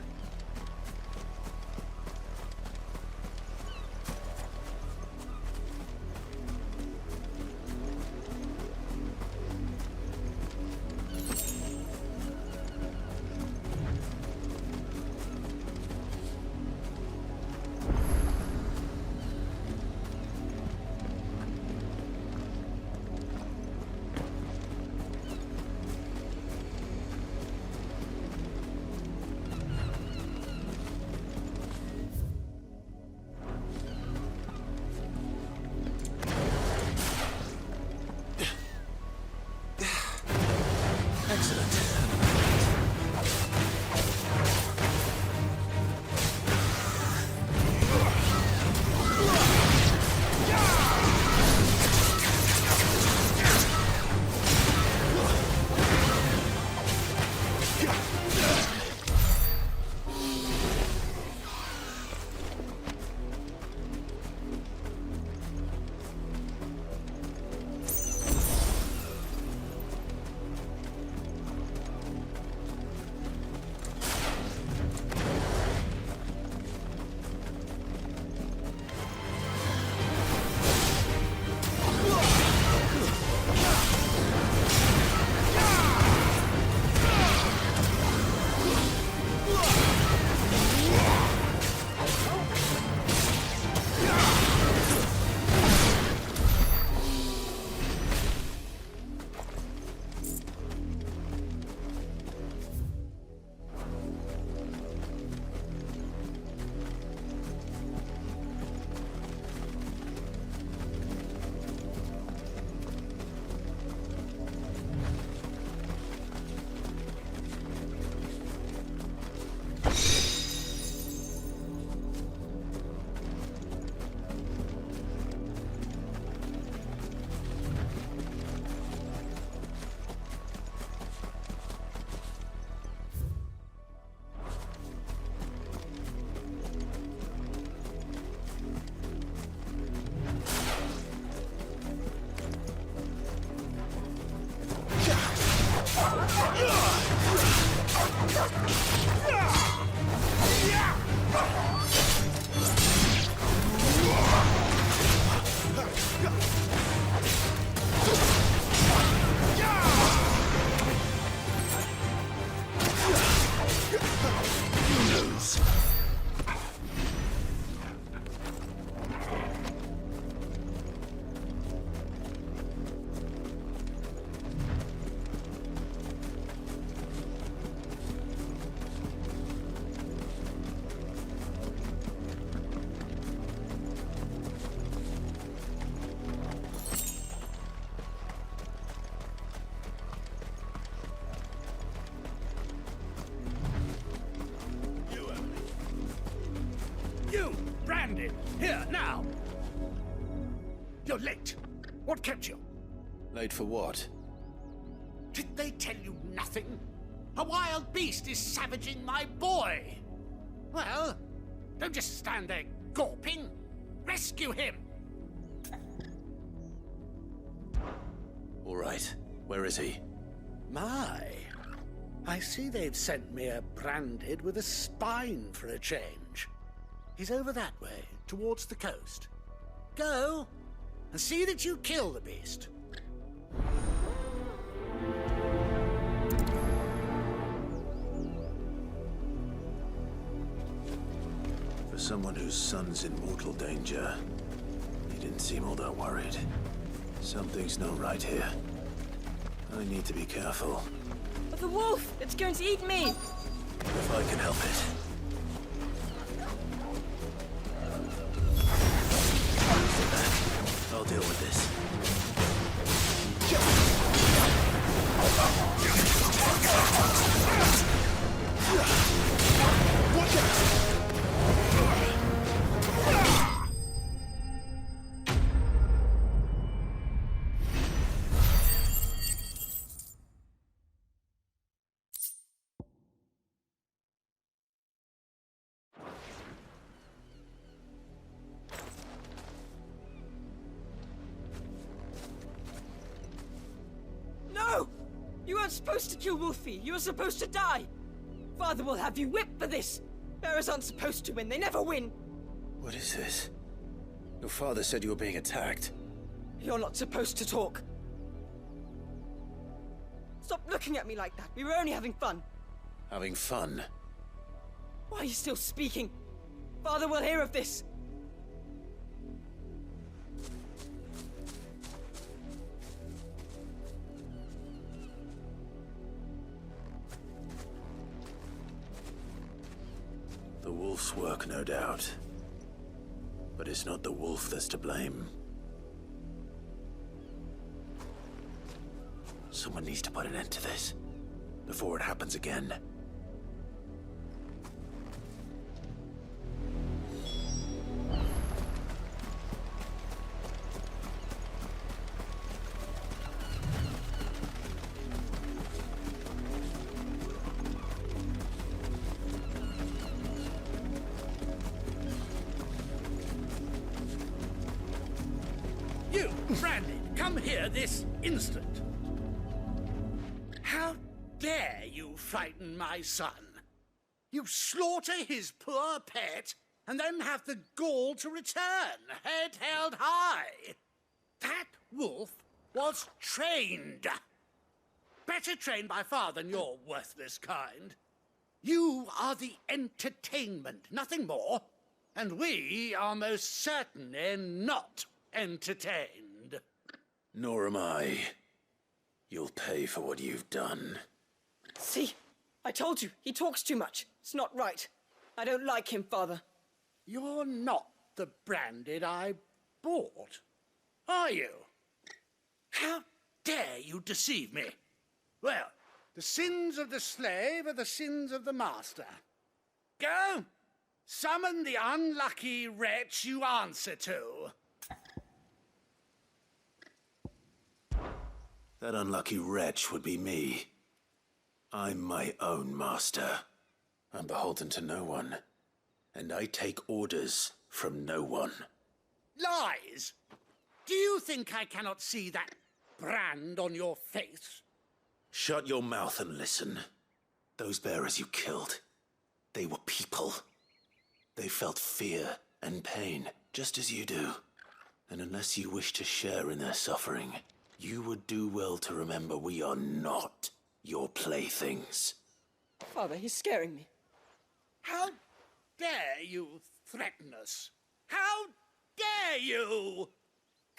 Here, now! You're late. What kept you? Late for what? Did they tell you nothing? A wild beast is savaging my boy! Well, don't just stand there gawping. Rescue him! All right. Where is he? My, I see they've sent me a branded with a spine for a change. He's over that way, towards the coast. Go, and see that you kill the beast. For someone whose son's in mortal danger, he didn't seem all that worried. Something's not right here. I need to be careful. But the wolf! It's going to eat me! If I can help it. I'll deal with this. No! You weren't supposed to kill Wolfie. You were supposed to die. Father will have you whipped for this. Bearers aren't supposed to win. They never win. What is this? Your father said you were being attacked. You're not supposed to talk. Stop looking at me like that. We were only having fun. Having fun? Why are you still speaking? Father will hear of this. The wolf's work, no doubt. But it's not the wolf that's to blame. Someone needs to put an end to this. before it happens again. You, Brandy, come here this instant. How dare you frighten my son? You slaughter his poor pet and then have the gall to return, head held high. That wolf was trained. Better trained by far than your worthless kind. You are the entertainment, nothing more. And we are most certainly not entertained. Nor am I. You'll pay for what you've done. See? I told you, he talks too much. It's not right. I don't like him, Father. You're not the Branded I bought, are you? How dare you deceive me? Well, the sins of the slave are the sins of the master. Go! Summon the unlucky wretch you answer to. That unlucky wretch would be me. I'm my own master. I'm beholden to no one. And I take orders from no one. Lies! Do you think I cannot see that brand on your face? Shut your mouth and listen. Those bearers you killed, they were people. They felt fear and pain, just as you do. And unless you wish to share in their suffering, you would do well to remember we are not your playthings. Father, he's scaring me. How dare you threaten us? How dare you?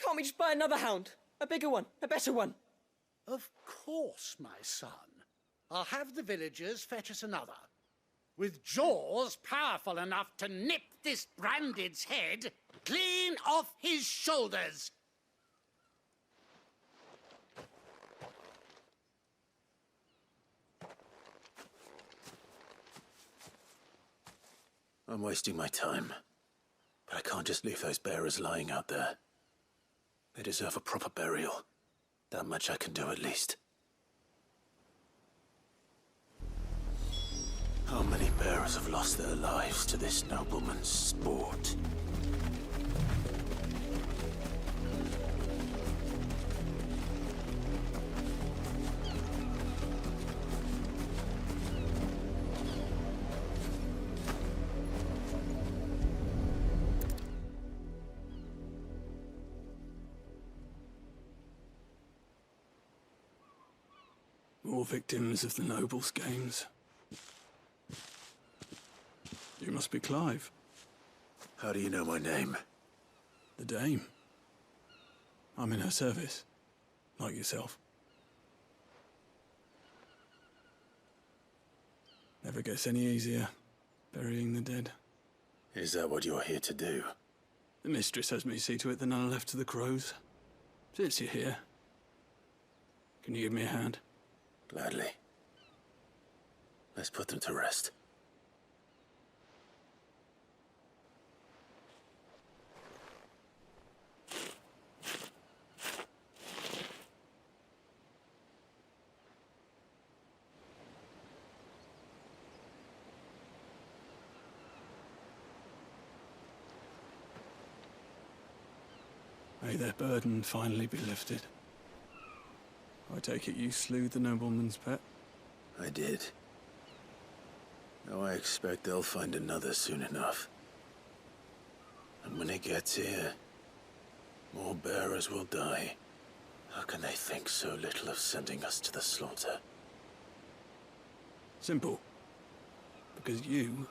Can't we just buy another hound? A bigger one, a better one. Of course, my son. I'll have the villagers fetch us another. With jaws powerful enough to nip this Branded's head clean off his shoulders. I'm wasting my time. But I can't just leave those bearers lying out there. They deserve a proper burial. That much I can do at least. How many bearers have lost their lives to this nobleman's sport? More victims of the nobles' games. You must be Clive. How do you know my name? The Dame. I'm in her service, like yourself. Never gets any easier, burying the dead. Is that what you're here to do? The mistress has me see to it that none are left to the crows. Since you're here, can you give me a hand? Gladly. Let's put them to rest. May their burden finally be lifted. I take it you slew the nobleman's pet? I did. Now I expect they'll find another soon enough. And when it gets here, more bearers will die. How can they think so little of sending us to the slaughter? Simple. Because you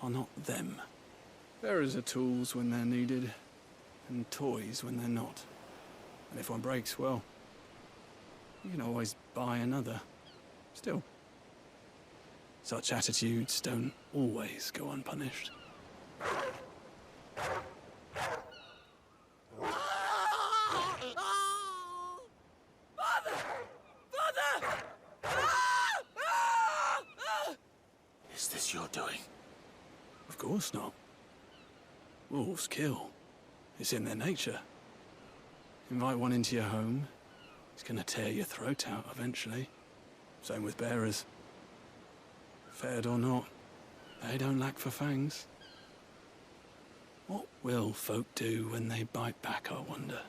are not them. Bearers are tools when they're needed, and toys when they're not. And if one breaks, well, you can always buy another. Still, such attitudes don't always go unpunished. Father! Father! what you're doing. Of course not. Wolves kill. It's in their nature. Invite one into your home, it's gonna tear your throat out eventually. Same with bearers. Fed or not, they don't lack for fangs. What will folk do when they bite back, I wonder?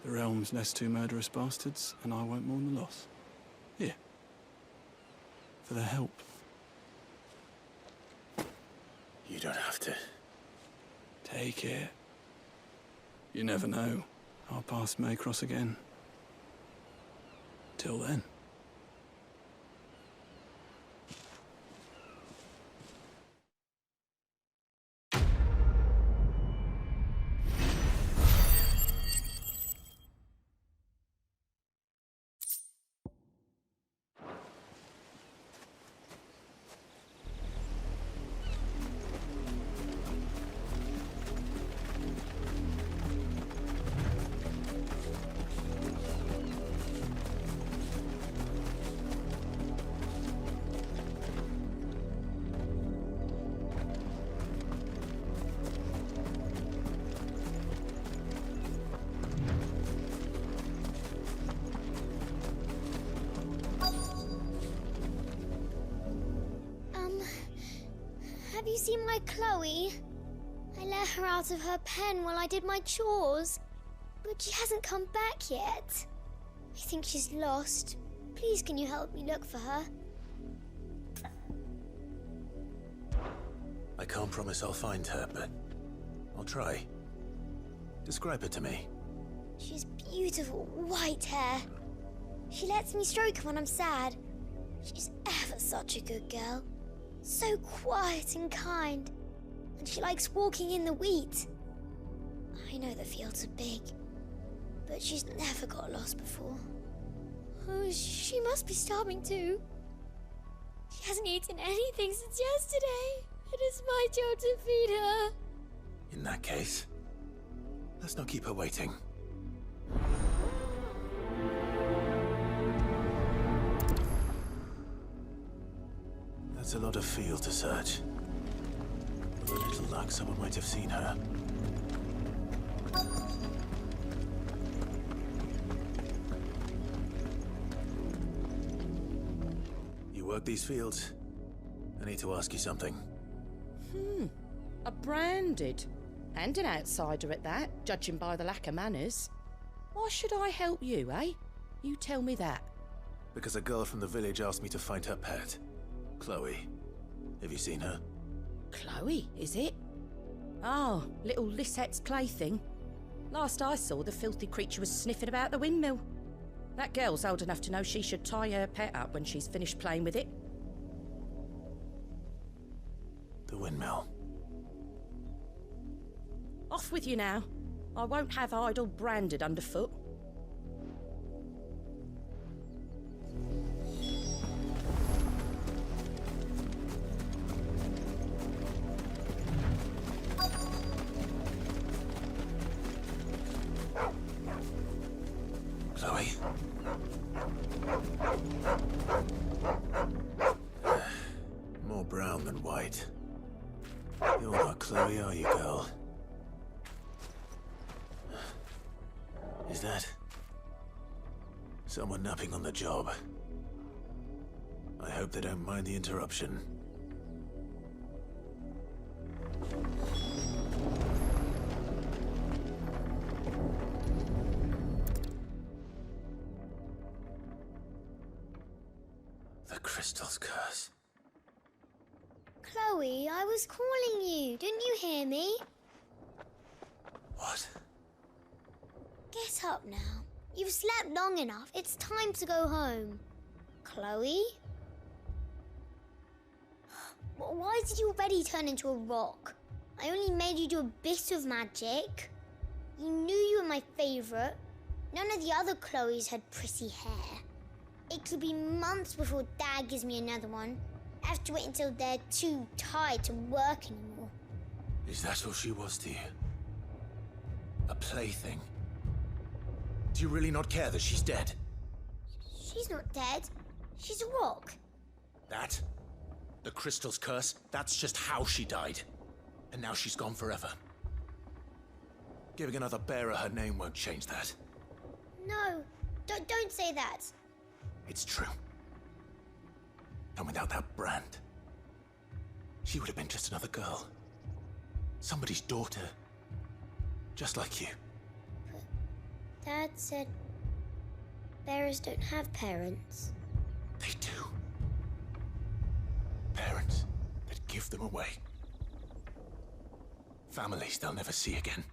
The realm's less two murderous bastards, and I won't mourn the loss. Here. For the help. You don't have to. Take it. You never know. Our paths may cross again. Till then. Have you seen my Chloe? I let her out of her pen while I did my chores, but she hasn't come back yet. I think she's lost. Please, can you help me look for her? I can't promise I'll find her, but I'll try. Describe her to me. She's beautiful white hair. She lets me stroke her when I'm sad. She's ever such a good girl. So quiet and kind. And she likes walking in the wheat. I know the fields are big, but she's never got lost before. Oh, she must be starving too. She hasn't eaten anything since yesterday. It is my job to feed her. In that case, let's not keep her waiting. That's a lot of field to search. With a little luck, someone might have seen her. You work these fields? I need to ask you something. A branded. And an outsider at that, judging by the lack of manners. Why should I help you, eh? You tell me that. Because a girl from the village asked me to find her pet. Chloe. Have you seen her? Chloe, is it? Oh, little Lisette's plaything. Last I saw, the filthy creature was sniffing about the windmill. That girl's old enough to know she should tie her pet up when she's finished playing with it. The windmill. Off with you now. I won't have idle branded underfoot. Chloe? More brown than white. You're not Chloe, are you, girl? Is that someone napping on the job? I hope they don't mind the interruption. The crystal's curse. Chloe, I was calling you. Didn't you hear me? What? Get up now. You've slept long enough. It's time to go home. Chloe? Why did you already turn into a rock? I only made you do a bit of magic. You knew you were my favourite. None of the other Chloes had pretty hair. It could be months before Dad gives me another one. I have to wait until they're too tired to work anymore. Is that all she was to you? A plaything? Do you really not care that she's dead? She's not dead. She's a rock. That The crystal's curse, that's just how she died. And now she's gone forever. Giving another bearer her name won't change that. No, don't say that. It's true. And without that brand, she would have been just another girl. Somebody's daughter. Just like you. But Dad said bearers don't have parents. They do. Parents that give them away. Families they'll never see again.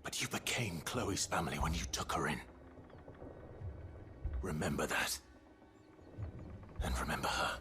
But you became Chloe's family when you took her in. Remember that. And remember her.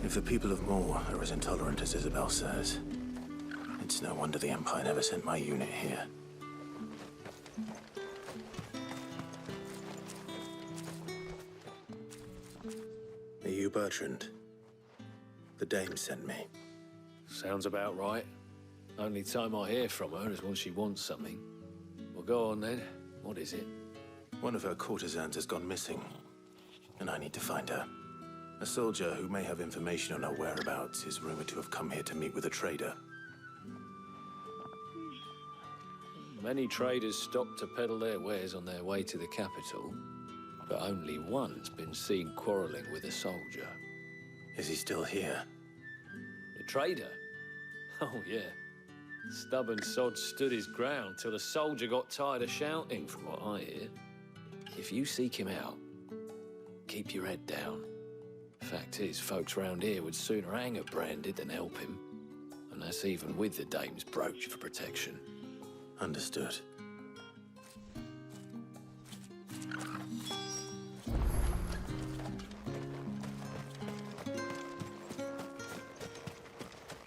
If the people of Moor are as intolerant as Isabel says, it's no wonder the Empire never sent my unit here. Are you Bertrand? The dame sent me. Sounds about right. Only time I hear from her is when she wants something. Well, go on then. What is it? One of her courtesans has gone missing, and I need to find her. A soldier who may have information on her whereabouts is rumored to have come here to meet with a trader. Many traders stop to peddle their wares on their way to the capital, but only one's been seen quarreling with a soldier. Is he still here? The trader? Oh, yeah. Stubborn sod stood his ground till the soldier got tired of shouting, from what I hear. If you seek him out, keep your head down. Fact is, folks round here would sooner hang a branded than help him. And that's even with the dame's brooch for protection. Understood.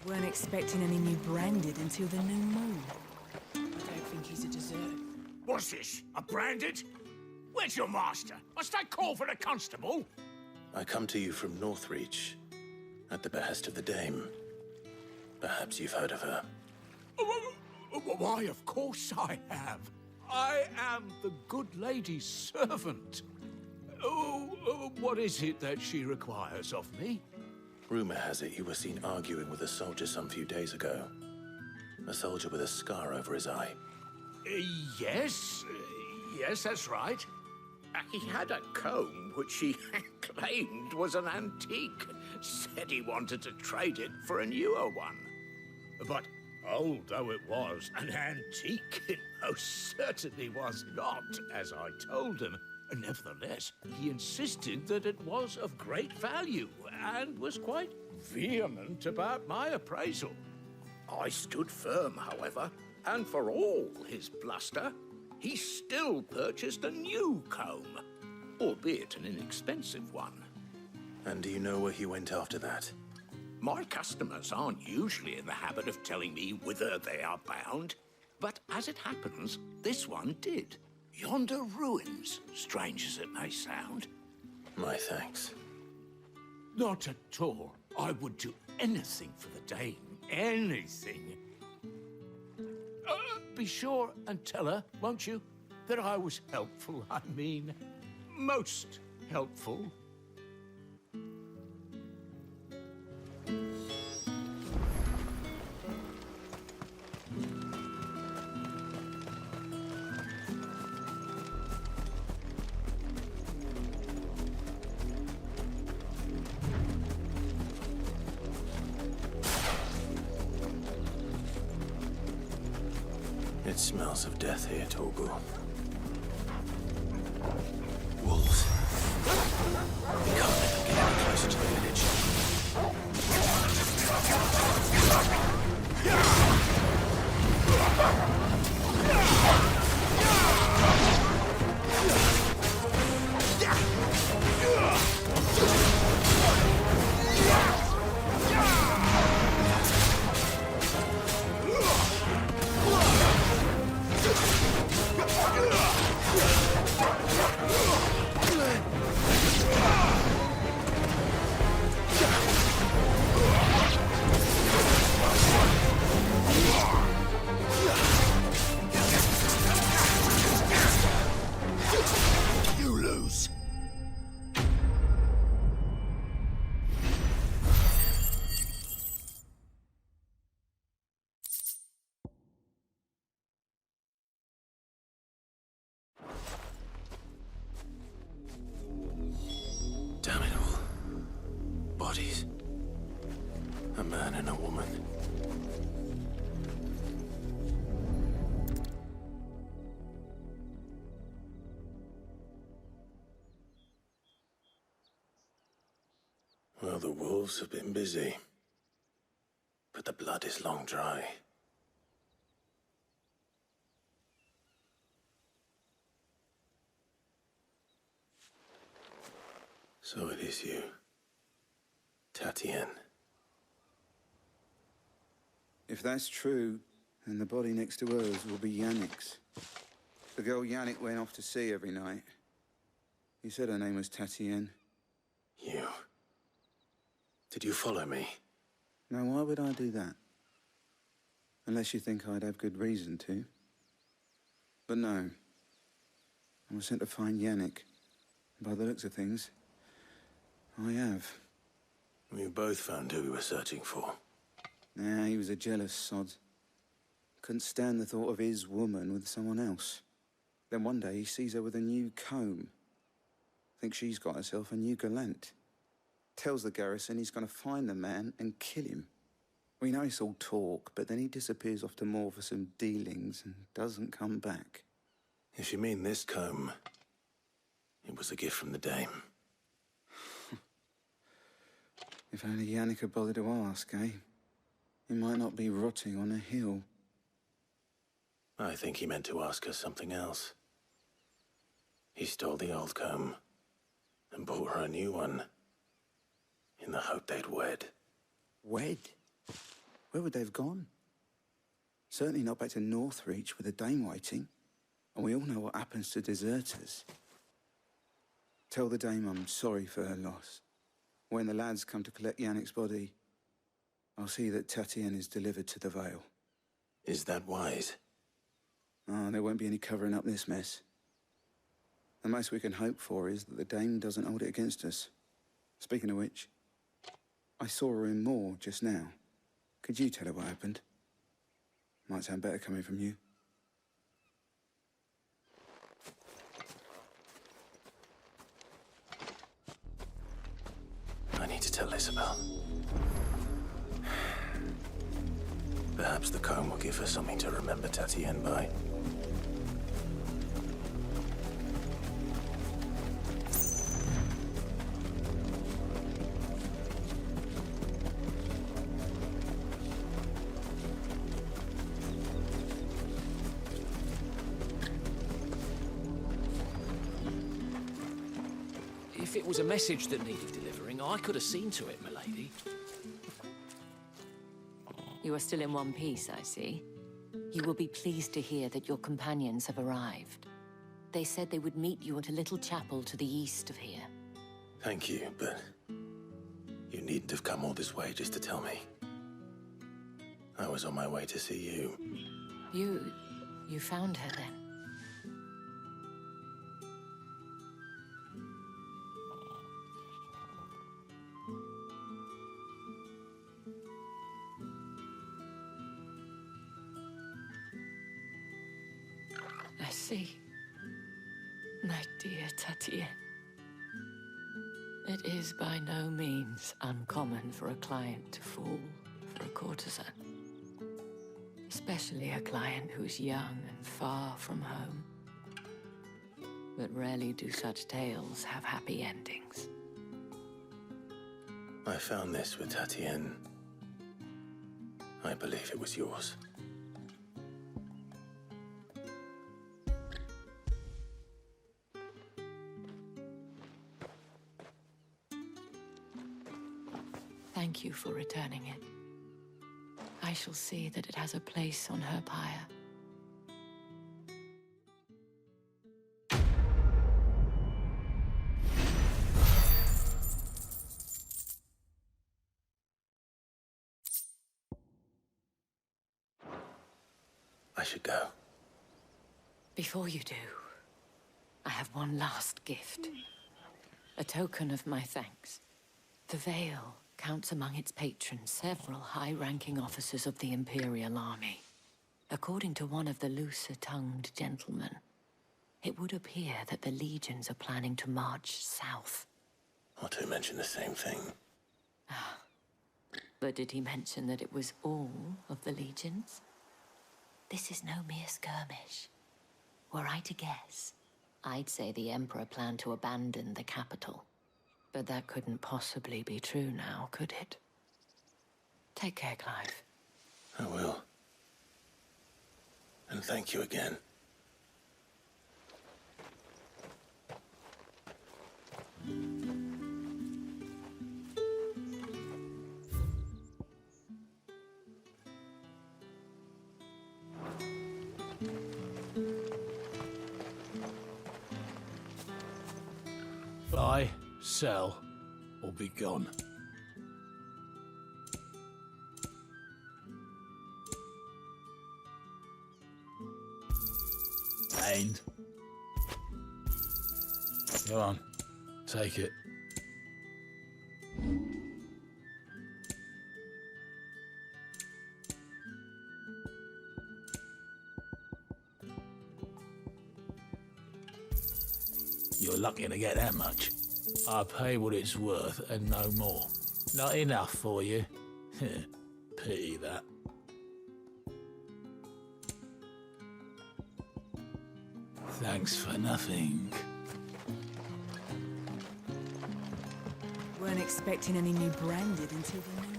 Weren't expecting any new branded until the new moon. I don't think he's a dessert. What's this? A branded? Where's your master? Must I call for the constable? I come to you from Northreach, at the behest of the dame. Perhaps you've heard of her. Why, of course I have. I am the good lady's servant. What is it that she requires of me? Rumor has it you were seen arguing with a soldier some few days ago. A soldier with a scar over his eye. Yes, that's right. He had a comb which he claimed was an antique. Said he wanted to trade it for a newer one. But old though it was, an antique it most certainly was not, as I told him. Nevertheless, he insisted that it was of great value and was quite vehement about my appraisal. I stood firm, however, and for all his bluster, he still purchased a new comb, albeit an inexpensive one. And do you know where he went after that? My customers aren't usually in the habit of telling me whither they are bound, but as it happens, this one did. Yonder ruins, strange as it may sound. My thanks. Not at all. I would do anything for the dame. Anything. Be sure and tell her, won't you, that I was helpful. I mean, most helpful. It smells of death here, Torgal. Wolves. We can't let them get any closer to the village. A man and a woman. Well, the wolves have been busy, but the blood is long dry. So it is you, Tatienne. If that's true, then the body next to hers will be Yannick's. The girl Yannick went off to see every night. He said her name was Tatienne. You? Did you follow me? Now, why would I do that? Unless you think I'd have good reason to. But no. I was sent to find Yannick. By the looks of things, I have. We both found who we were searching for. Nah, he was a jealous sod. Couldn't stand the thought of his woman with someone else. Then one day he sees her with a new comb. Thinks she's got herself a new gallant. Tells the garrison he's going to find the man and kill him. We know it's all talk, but then he disappears off to Moor for some dealings and doesn't come back. If you mean this comb, it was a gift from the dame. If only Yannick had bothered to ask, eh? He might not be rotting on a hill. I think he meant to ask her something else. He stole the old comb and bought her a new one in the hope they'd wed. Wed? Where would they have gone? Certainly not back to Northreach with the dame waiting. And we all know what happens to deserters. Tell the dame I'm sorry for her loss. When the lads come to collect Yannick's body, I'll see that Tatienne is delivered to the Vale. Is that wise? Oh, there won't be any covering up this mess. The most we can hope for is that the dame doesn't hold it against us. Speaking of which, I saw her in Moor just now. Could you tell her what happened? Might sound better coming from you. I need to tell Isabel. Perhaps the comb will give her something to remember Tatienne by. If it was a message that needed delivering, I could have seen to it, milady. You are still in one piece, I see. You will be pleased to hear that your companions have arrived. They said they would meet you at a little chapel to the east of here. Thank you, but you needn't have come all this way just to tell me. I was on my way to see you. You found her then? I see. My dear Tatienne. It is by no means uncommon for a client to fall for a courtesan. Especially a client who's young and far from home. But rarely do such tales have happy endings. I found this with Tatienne. I believe it was yours. Thank you for returning it. I shall see that it has a place on her pyre. I should go. Before you do, I have one last gift. A token of my thanks. The Vale counts among its patrons several high-ranking officers of the Imperial Army. According to one of the looser-tongued gentlemen, it would appear that the legions are planning to march south. Or to mention the same thing. But did he mention that it was all of the legions? This is no mere skirmish. Were I to guess, I'd say the Emperor planned to abandon the capital. But that couldn't possibly be true now, could it? Take care, Clive. I will. And thank you again. Buy, sell, or be gone. And go on, take it. You're lucky to get that much. I pay what it's worth and no more. Not enough for you? Pity that. Thanks for nothing. Weren't expecting any new branded until the new